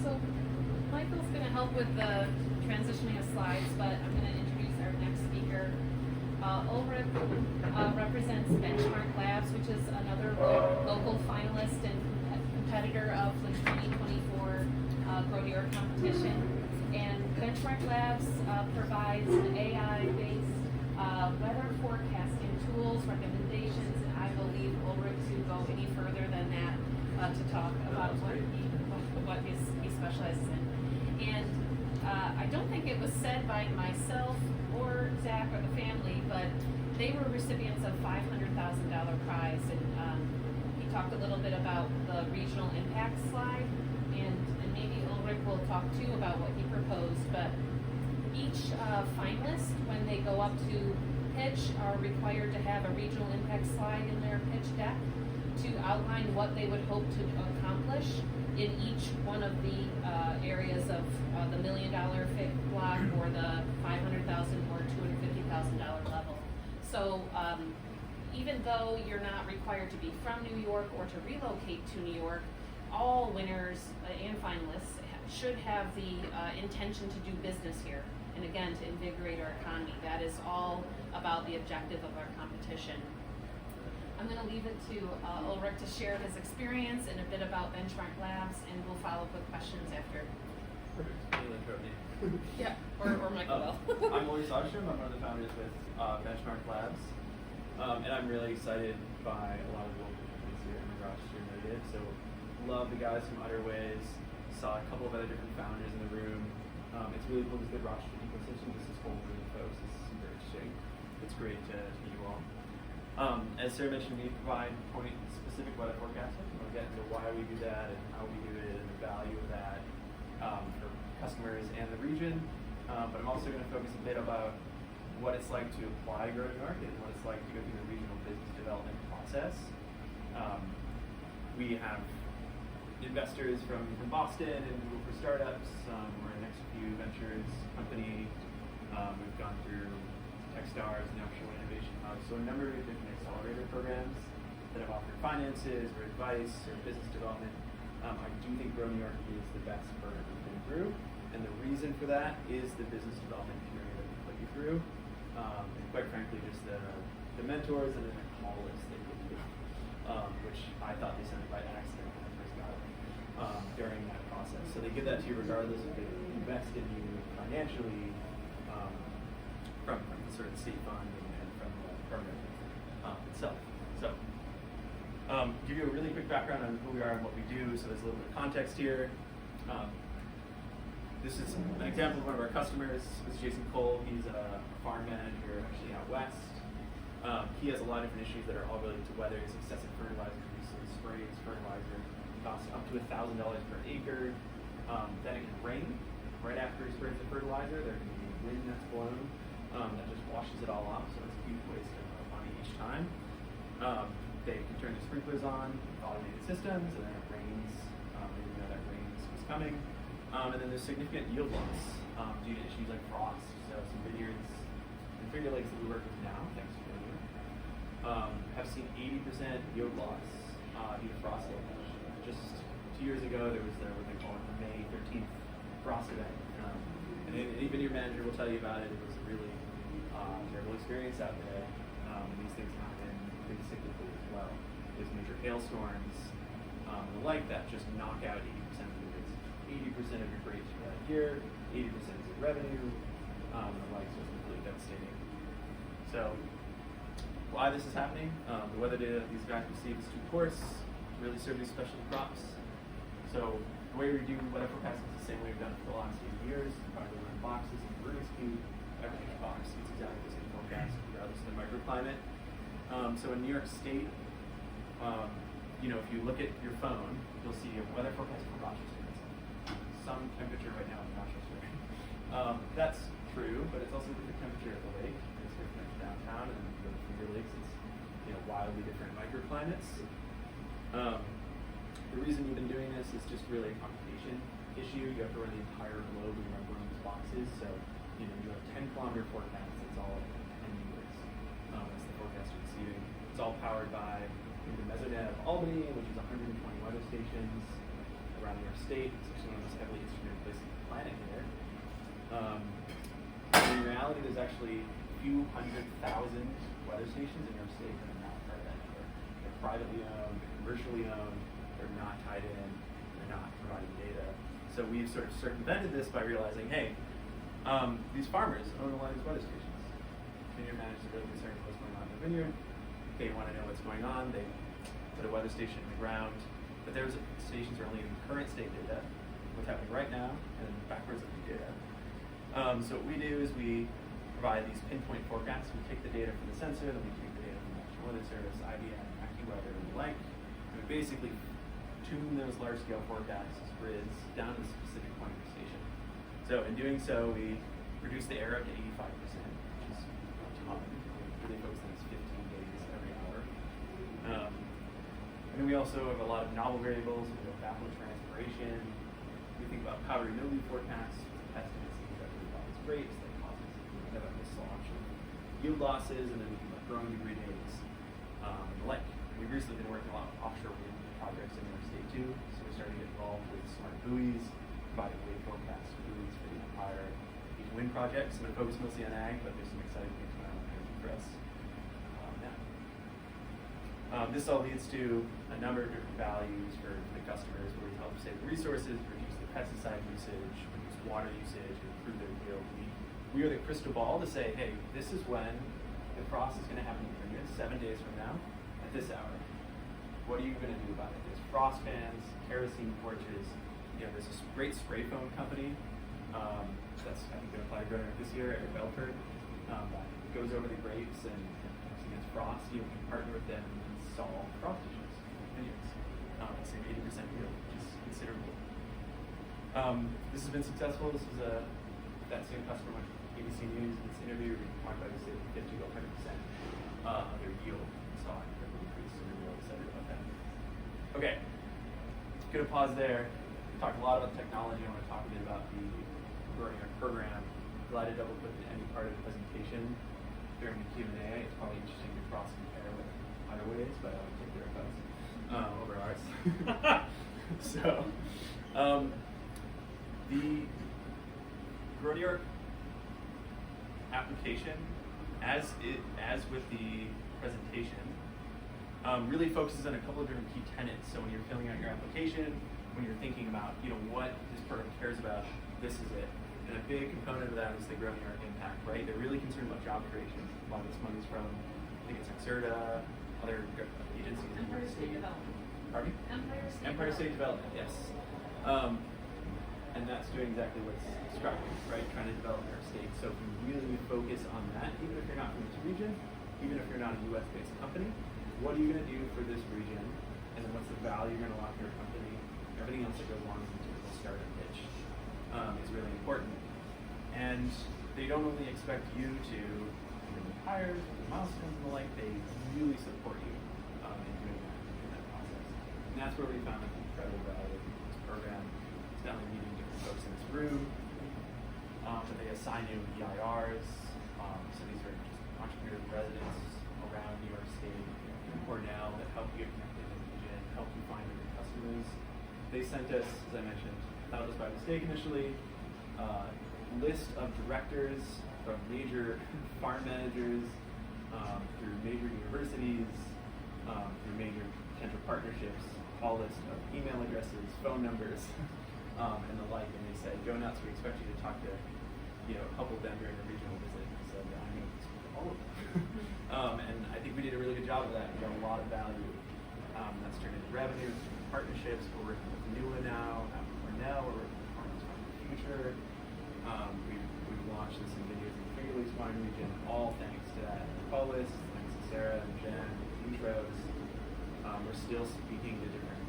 So Michael's going to help with the transitioning of slides, but I'm going to introduce our next speaker. Ulrich represents Benchmark Labs, which is another local finalist and competitor of the 2024 Grow New York competition. And Benchmark Labs provides AI-based weather forecasting tools, recommendations, and I will leave Ulrich to go any further than that to talk about what he specializes in. And I don't think it was said by myself or Zach or the family, but they were recipients of $500,000 prize. And he talked a little bit about the regional impact slide, and maybe Ulrich will talk too about what he proposed. But each finalist, when they go up to pitch, are required to have a regional impact slide in their pitch deck to outline what they would hope to accomplish in each one of the areas of the $1 million block or the $500,000 or $250,000 level. So even though you're not required to be from New York or to relocate to New York, all winners and finalists should have the intention to do business here. And again, to invigorate our economy. That is all about the objective of our competition. I'm going to leave it to Ulrich to share his experience and a bit about Benchmark Labs, and we'll follow up with questions after. Perfect. You'll intro me. Yeah, or Michael will. I'm Maurice Ostrom. I'm one of the founders with Benchmark Labs. And I'm really excited by a lot of the local companies here in the Rochester area. So love the guys from UdderWays. Saw a couple of other different founders in the room. It's really cool to see the Rochester ecosystem. This is whole room folks. This is super interesting. It's great to meet you all. As Sarah mentioned, we provide point-specific weather forecasting. We'll get into why we do that and how we do it and the value of that for customers and the region. But I'm also going to focus a bit about what it's like to apply Grow New York and what it's like to go through the regional business development process. We have investors from Boston and Google for Startups. We're a Next Few Ventures company. We've gone through Techstars and Offshore Innovation Hub. So a number of different accelerator programs that have offered finances or advice or business development. I do think Grow New York is the best program we've been through. And the reason for that is the business development community that we put you through. And quite frankly, just the mentors and the call list they give you, which I thought they sent it by accident when I first got it during that process. So they give that to you regardless if they invest in you financially from the sort of state fund and from the program itself. So give you a really quick background on who we are and what we do, so there's a little bit of context here. this is an example of one of our customers. This is Jason Cole. He's a farm manager actually out west. He has a lot of different issues that are all related to weather. It's excessive fertilizer uses, sprays, fertilizer costs up to $1,000 per acre. Then it can rain right after he sprays the fertilizer. There can be wind that's blown that just washes it all off. So it's a huge waste of money each time. They can turn the sprinklers on, automated systems, and then it rains. They know that rain is coming. And then there's significant yield loss due to issues like frost. So some vineyards and Finger Lakes that we work with now, thanks to you, have seen 80% yield loss due to frost damage. Just 2 years ago, there was what they call the May 13th frost event. And any vineyard manager will tell you about it. It was a really terrible experience out there. These things happen pretty cyclically as well. There's major hailstorms and the like that just knock out 80% of your grapes. 80% of your grapes for that year, 80% of your revenue, and the like, so it's completely devastating. So, why this is happening? The weather data that these guys receive is too coarse to really serve these specialty crops. So, the way we do weather forecasting is the same way we've done it for the last 8 years. Probably run boxes and Rubik's Cube, everything in a box. It's exactly the same forecast, regardless of the microclimate. So in New York State, if you look at your phone, you'll see a weather forecast for Rochester. It's some temperature right now in Rochester. That's true, but it's also a different temperature at the lake. It's different downtown, and the Finger Lakes, it's wildly different microclimates. The reason you've been doing this is just really a computation issue. You have to run the entire globe when you run one of these boxes. So you have 10-kilometer forecasts. It's all 10 years. That's the forecast you're receiving. It's all powered by the Mesonet of Albany, which is 120 weather stations around New York State. It's actually one of the most heavily instrumented places on the planet here. In reality, there's actually a few 100,000 weather stations in New York State that are not part of that network. They're privately owned, commercially owned, they're not tied in, they're not providing data. So we've sort of circumvented this by realizing, hey, these farmers own a lot of these weather stations. Vineyard managers are really concerned with what's going on in the vineyard. They want to know what's going on. They put a weather station in the ground. But those stations are only in current state data, what's happening right now, and backwards looking data. So what we do is we provide these pinpoint forecasts. We take the data from the sensor, then we take the data from the National Weather Service, IBM, AccuWeather, and the like. And we basically tune those large-scale forecasts, grids, down to the specific point of the station. So in doing so, we reduce the error up to 85%, which is a ton. We really focus on these 15 days every hour. And then we also have a lot of novel variables. We have evapotranspiration. We think about powdery mildew forecasts, pest disease that really causes grapes, that causes slosh and yield losses, and then we think about growing degree days and the like. We've recently been working a lot with offshore wind projects in New York State too, so we're starting to get involved with smart buoys, providing wave forecasts for buoys for the entire wind projects. I'm going to focus mostly on ag, but there's some exciting things going on in energy for us now. This all leads to a number of different values for the customers, where we help save resources, reduce the pesticide usage, reduce water usage, and improve their yield. We are the crystal ball to say, hey, this is when the frost is going to happen in Virginia, 7 days from now, at this hour. What are you going to do about it? There's frost fans, kerosene torches. There's this great spray foam company that's, I think, going to apply growing this year at Belford. That goes over the grapes and against frost. You can partner with them and solve frost issues in vineyards. Save 80% yield, which is considerable. This has been successful. This is that same customer went to ABC News in this interview. We talked about saving 50 to 100% of their yield. We saw an incredible increase, so we're really excited about that. Okay, gonna pause there. We talked a lot about technology. I want to talk a bit about the growing our program. Glad to double click to any part of the presentation during the Q&A. It's probably interesting to cross compare with UdderWays, but I would take their advice over ours. So, the Grow New York application, as with the presentation, really focuses on a couple of different key tenets. So when you're filling out your application, when you're thinking about what this program cares about, this is it. And a big component of that is the Grow New York impact, right? They're really concerned about job creation. A lot of this money's from, I think it's Exerta, other agencies. Empire State Development. Pardon me? Empire State Empire State Development, yes. And that's doing exactly what's described, right? Trying to develop their state. So if you really focus on that, even if you're not from this region, even if you're not a US-based company, what are you going to do for this region? And then what's the value you're going to lock your company? Everything else that goes along with the typical startup pitch is really important. And they don't only expect you to hire milestones and the like, they really support you in doing that process. And that's where we found an incredible value of this program. It's not only meeting different folks in this room, but they assign you EIRs. So these are just entrepreneurs and residents around New York State and Cornell that help you get connected in the region, help you find your customers. They sent us, as I mentioned, thought it was by mistake initially, list of directors from major farm managers through major universities, through major potential partnerships, all list of email addresses, phone numbers, and the like. And they said, go nuts, we expect you to talk to a couple of them during the regional visit. And so I'm going to speak to all of them. And I think we did a really good job of that. We got a lot of value. That's turned into revenue, it's turned into partnerships. We're working with NUA now, not with Cornell, we're working with Farmers for the Future. We've launched this in videos in the Finger Lakes Wine region, all thanks to that call list, thanks to Sarah and Jen, the intros. We're still speaking to different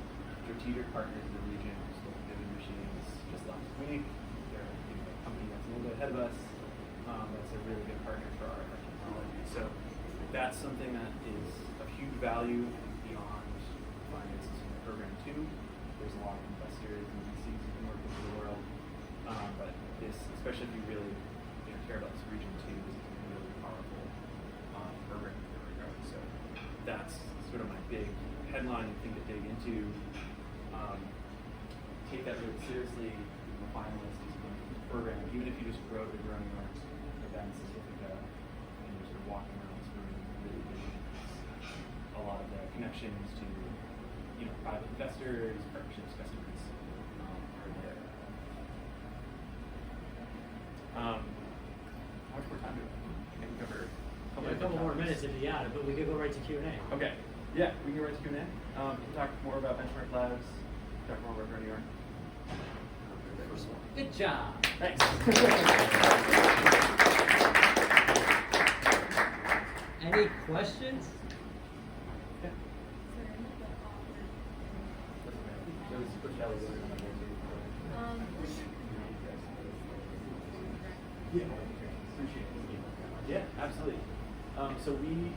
strategic partners in the region. We spoke to Vivid Machines just last week. They're a company that's a little bit ahead of us. That's a really good partner for our technology. So that's something that is of huge value beyond finances in the program too. There's a lot of investors and VCs who can work in the world. But this, especially if you really care about this region too, is a really powerful program in that regard. So that's sort of my big headline thing to dig into. Take that really seriously. The Finalist is going through the program. Even if you just grow to growing your events as you go, and you're sort of walking around this room, really getting a lot of the connections to private investors, partnerships, customers are there. How much more time do we have? I can cover A couple more minutes if you got it, but we could go right to Q&A. Okay. Yeah, we can go right to Q&A. We can talk more about Benchmark Labs, talk more about New York. Good job. Thanks. Any questions? Yeah. Yeah, absolutely. So we,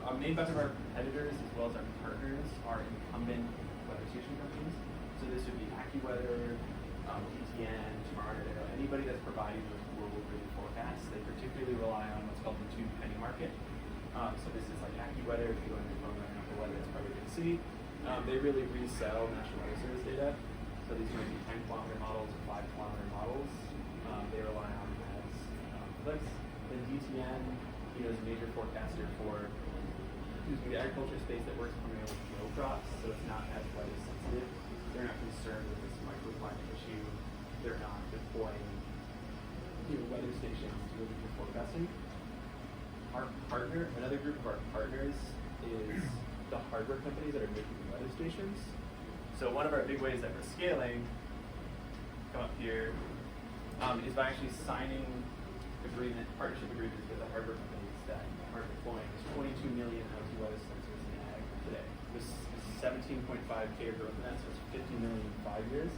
a main bunch of our competitors as well as our partners are incumbent weather station companies. So this would be AccuWeather, TTN, Tornado, anybody that's providing those global grid forecasts. They particularly rely on what's called the two-penny market. So this is like AccuWeather. If you go into your phone right now for weather, it's probably good to see. They really resell National Weather Service data. So these might be 10-kilometer models or 5-kilometer models. They rely on as clicks. Then DTN, is a major forecaster for the agriculture space that works primarily with row crops, so it's not as weather sensitive. They're not concerned with this microclimate issue. They're not deploying weather stations to really do forecasting. Our partner, another group of our partners is the hardware companies that are making the weather stations. So one of our big ways that we're scaling, come up here, is by actually signing partnership agreements with the hardware companies that are deploying. There's 22 million IoT weather sensors in ag today. There's 17.5K growth in that, so it's 50 million in 5 years.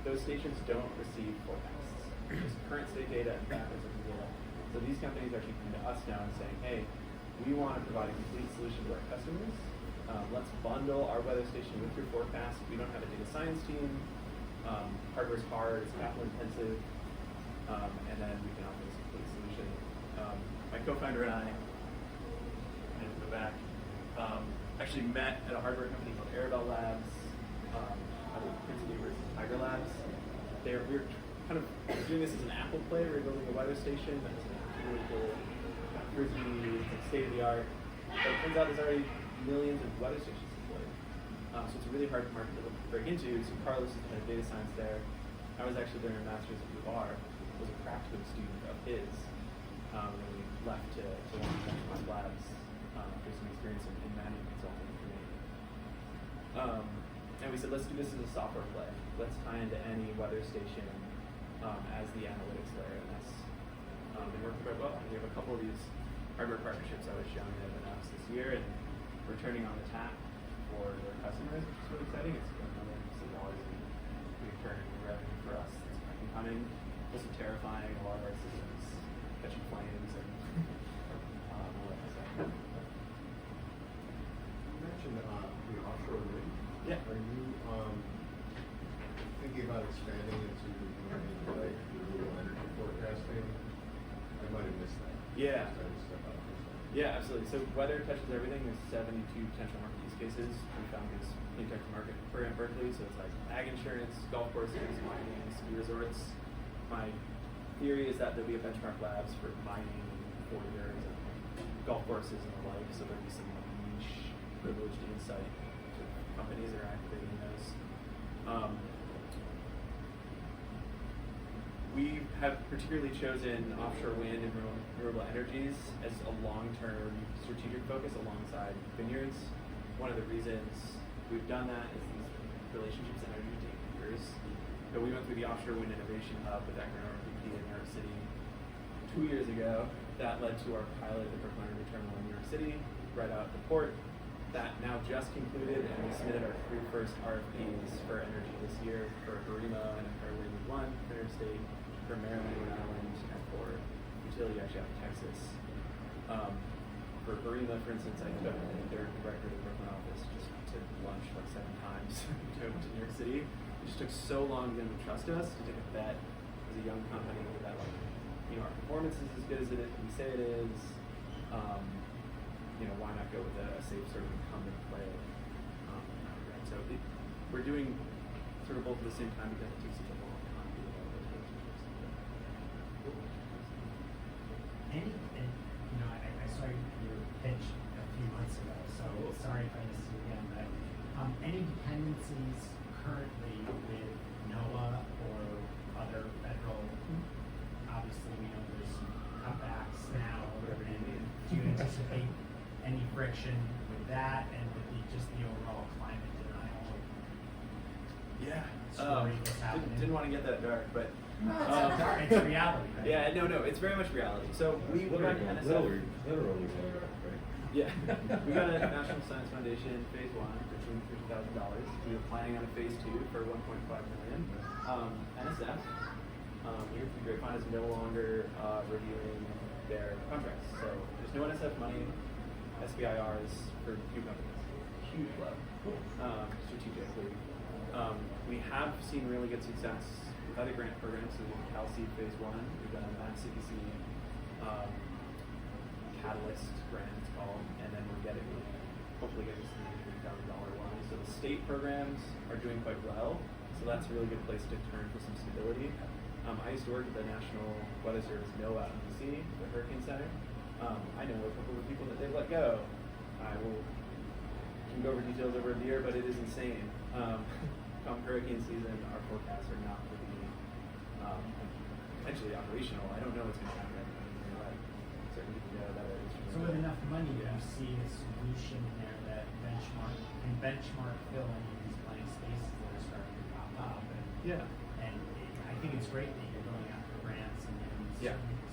Those stations don't receive forecasts. Just current state data and backwards looking data. So these companies are coming to us now and saying, hey, we want to provide a complete solution to our customers. Let's bundle our weather station with your forecast. We don't have a data science team. Hardware's hard, it's capital intensive. And then we can offer this complete solution. My co-founder and I go back, actually met at a hardware company called Arabelle Labs, Princeton University Tiger Labs. We were kind of doing this as an Apple play. We were building a weather station that was really cool, frisbee, state of the art. But it turns out there's already millions of weather stations deployed. So it's a really hard market to break into. So Carlos is the head of data science there. I was actually doing a master's at UR. Was a practical student of his. And we left to launch Benchmark Labs after some experience in management consulting for me. And we said, let's do this as a software play. Let's tie into any weather station as the analytics layer, and that's been working quite well. We have a couple of these hardware partnerships I was showing that have announced this year, and we're turning on the tap for their customers, which is really exciting. It's another $6 in recurring revenue for us that's been coming. Also terrifying, a lot of our systems catching flames and all that stuff. You mentioned the offshore wind. Yeah. Are you thinking about expanding into like renewable energy forecasting? I might have missed that. Yeah. Just had to step out for a second. Yeah, absolutely. So weather touches everything. There's 72 potential market use cases. We found this clean tech market program at Berkeley. So it's like ag insurance, golf courses, mining, ski resorts. My theory is that there'll be a benchmark labs for mining in 4 years, and golf courses and the like. So there'll be some niche, privileged insight to companies that are activating those. We have particularly chosen offshore wind and renewable energies as a long-term strategic focus alongside vineyards. One of the reasons we've done that is these relationships in energy take years. So we went through the Offshore Wind Innovation Hub with Equinor VP in New York City 2 years ago. That led to our pilot at the Brooklyn Energy Terminal in New York City, right out at the port. That now just concluded, and we submitted our 3 first RFPs for energy this year for Barima and Fairway 1, Interstate, for Maryland, Rhode Island, and for utility actually out of Texas. For Barima, for instance, I took their director of the Brooklyn office just to lunch like 7 times to New York City. It just took so long for them to trust us to take a bet as a young company that like, our performance is as good as we say it is. Why not go with a safe sort of incumbent play? Right? So we're doing sort of both at the same time because it takes such a long time to develop those relationships. I saw your pitch a few months ago, so sorry if I missed it again, but any dependencies currently with NOAA or other federal, obviously we know there's some cutbacks now, and do you anticipate any friction with that and with just the overall climate denial story that's happening? Didn't want to get that dark, but it's reality, right? Yeah, no, it's very much reality. So we run NSF. Literally, right? Yeah, we got a National Science Foundation phase 1 for $250,000. We were planning on a phase 2 for $1.5 million. NSF, here through Grapevine, is no longer reviewing their contracts. So there's no NSF money. SBIRs for new companies. Huge blow, strategically. We have seen really good success with other grant programs. So we have Cal Seed Phase 1. We've done a Mass CPC Catalyst grant, it's called, and then we're hopefully getting to the $3,000 one. So the state programs are doing quite well. So that's a really good place to turn for some stability. I used to work at the National Weather Service NOAA out in DC, the Hurricane Center. I know a couple of people that they've let go. I can go over details over a beer, but it is insane. Come hurricane season, our forecasts are not going to be potentially operational. I don't know what's going to happen. Certain people know that is. So with enough money, do you see a solution in there that benchmark fill any of these blank spaces that are starting to pop up? And I think it's great that you're going after grants and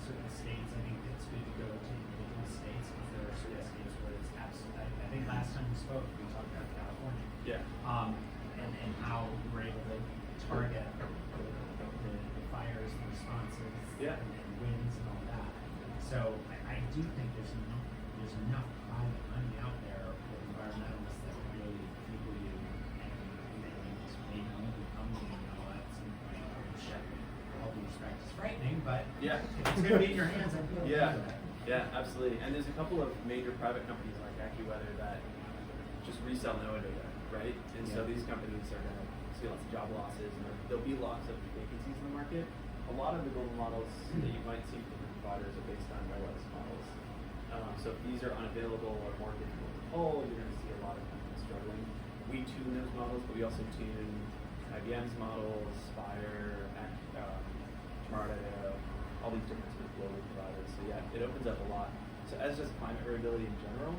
certain states. I think it's good to go to individual states because there are certain states where it's absolutely. I think last time we spoke, we talked about California. Yeah. And how you were able to target the fires and responses and winds and all that. So I do think there's enough private money out there for environmentalists that really feel you and they just maybe become at some point, which all due respect is frightening, but if it's going to be in your hands, I feel Yeah, absolutely. And there's a couple of major private companies like AccuWeather that just resell NOAA data, right? And so these companies are going to see lots of job losses, and there'll be lots of vacancies in the market. A lot of the global models that you might see from different providers are based on NOAA's models. So if these are unavailable or more difficult to pull, you're going to see a lot of companies struggling. We tune those models, but we also tune IBM's models, Spire, Tomorrow.io, all these different sort of global providers. So yeah, it opens up a lot. So as just climate variability in general,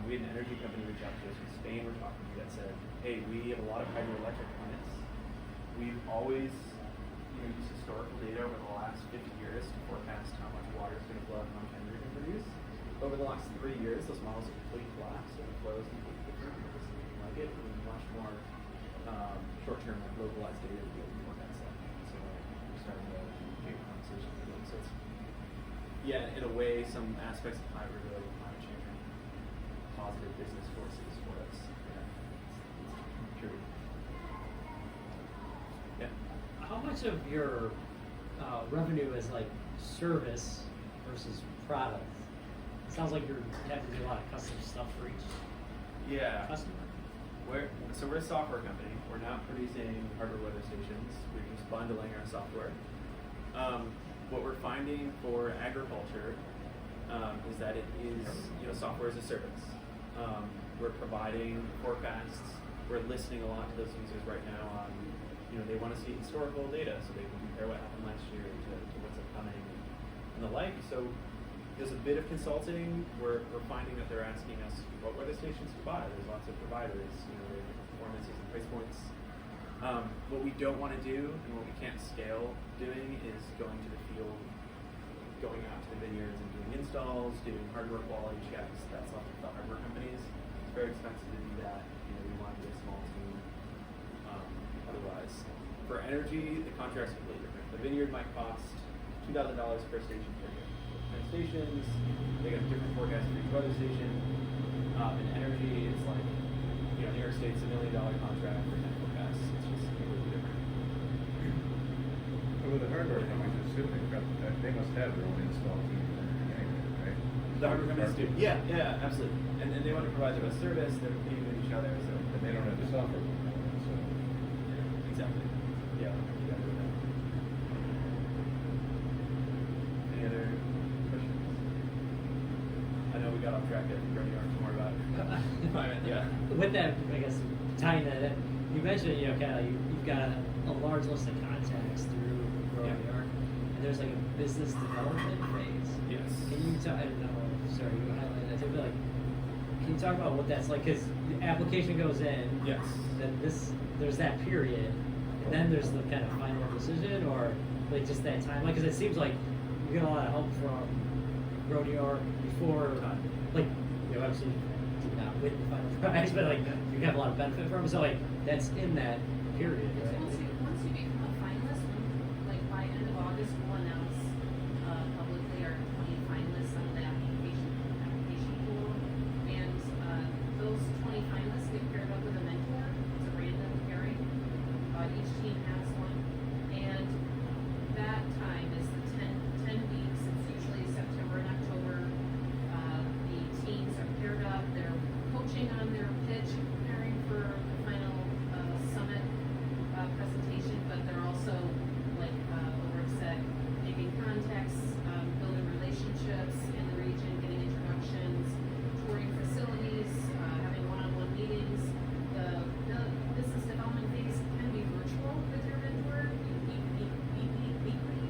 We had an energy company reach out to us from Spain we're talking to that said, hey, we have a lot of hydroelectric plants. We've always used historical data over the last 50 years to forecast how much water is going to flow and how much energy we're going to produce. Over the last 3 years, those models have completely collapsed and the flow is completely different. There's something like it, and much more short-term, localized data to be able to forecast that. So we're starting to create conversations with them. So it's, yeah, in a way, some aspects of hybrid are climate change are positive business forces for us. Yeah, it's true. Yeah. How much of your revenue is like service versus product? It sounds like you're having to do a lot of custom stuff for each customer. We're a software company. We're not producing hardware weather stations. We're just bundling our software. What we're finding for agriculture is that it is software as a service. We're providing forecasts. We're listening a lot to those users right now on they want to see historical data so they can compare what happened last year to what's upcoming and the like. So there's a bit of consulting. We're finding that they're asking us what weather stations to buy. There's lots of providers, they have different performances and price points. What we don't want to do and what we can't scale doing is going to the field, going out to the vineyards and doing installs, doing hardware quality checks. That's left with the hardware companies. It's very expensive to do that. We want to be a small team. Otherwise, for energy, the contract's completely different. The vineyard might cost $2,000 per station per year. And stations, they got a different forecast for each weather station. In energy, it's like, New York State's $1 million contract for 10 forecasts. It's just completely different. So with the hardware companies, they must have their own install team, right? The hardware companies do. Yeah, absolutely. And they want to provide the best service. They're competing with each other, so. But they don't have the software component, so. Yeah, exactly. Yeah. Any other questions? I know we got off track. I think Brady aren't more about climate. Yeah. With that, I guess tying that in, you mentioned you've got a large list of contacts through Grow New York, and there's like a business development phase. Yes. Can you talk? I don't know. Sorry, you highlighted that. But like, can you talk about what that's like? Because the application goes in. Yes. Then there's that period, and then there's the kind of final decision, or like just that time. Like, because it seems like you get a lot of help from Grow New York before, like, obviously not with the final prize, but like you have a lot of benefit from it. So like that's in that period, right? Once you become a finalist, like by end of August, we'll announce publicly our 20 finalists on the application pool, and those 20 finalists get paired up with a mentor. It's a random pairing. Each team has one, and that time is the 10 weeks. It's usually September and October. The teams are paired up. They're coaching on their pitch, preparing for the final summit presentation, but they're also, like Ulrich said, making contacts, building relationships in the region, getting introductions, touring facilities, having one-on-one meetings. The business development phase can be virtual with your mentor. You meet weekly.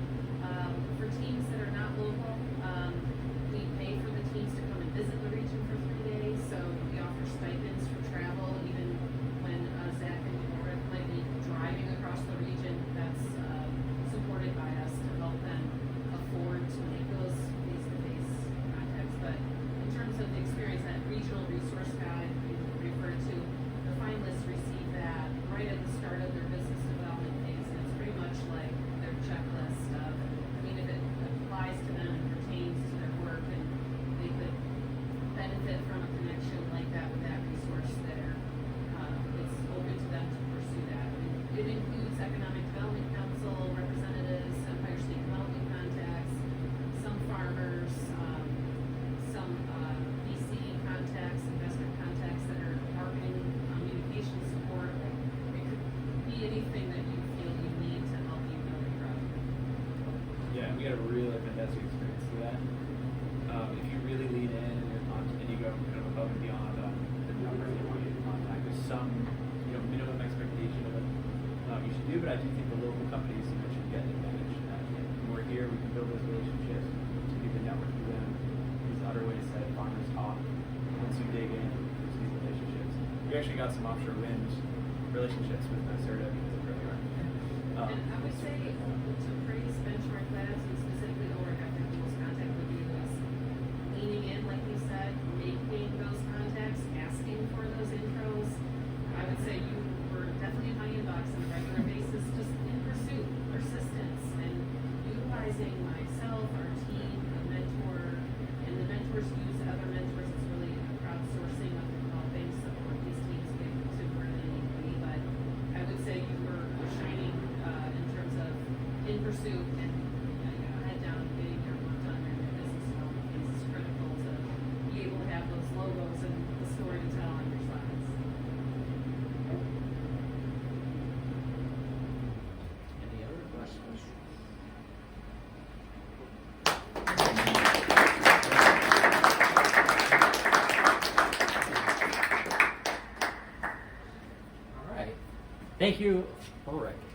For teams that are not local, we pay for the teams to come and visit the region for 3 days. So we offer stipends for travel, even when Zach and Ulrich might be driving across the region. That's supported by us to help them afford to make those face-to-face contacts. But in terms of the experience, that regional resource guide we referred to, the finalists receive that right at the start of their business development phase. And it's pretty much like their checklist of, if it applies to them and pertains to their work, and they could benefit from a connection like that with that resource there. It's open to them to pursue that. It includes Economic Development Council representatives, Empire State Development contacts, some farmers, some VC contacts, investment contacts that are marketing, communication support. It could be anything that you feel you need to help you build your product. Yeah, we got a really fantastic experience through that. If you really lean in and you go kind of above and beyond the numbers they want you to contact, there's some minimum expectation of what you should do, but I do think the local companies should get an advantage. When we're here, we can build those relationships, continue to network through them. As UdderWays said, farmers talk. Once you dig in, we actually got some offshore wind relationships with Minnesota because of earlier. And I would say to praise benchmark labs and specifically OREC, I think the most contact would be us leaning in, like you said, making those contacts, asking for those intros. I would say you were definitely in my inbox on a regular basis, just in pursuit, persistence, and utilizing myself, our team, a mentor, and the mentors use other mentors. It's really a crowdsourcing of all things that what these teams get to where they need to be. But I would say you were shining in terms of in pursuit and head down and getting your work done and your business development is critical to be able to have those logos and the story to tell on your slides. Any other questions? All right. Thank you, Ulrich.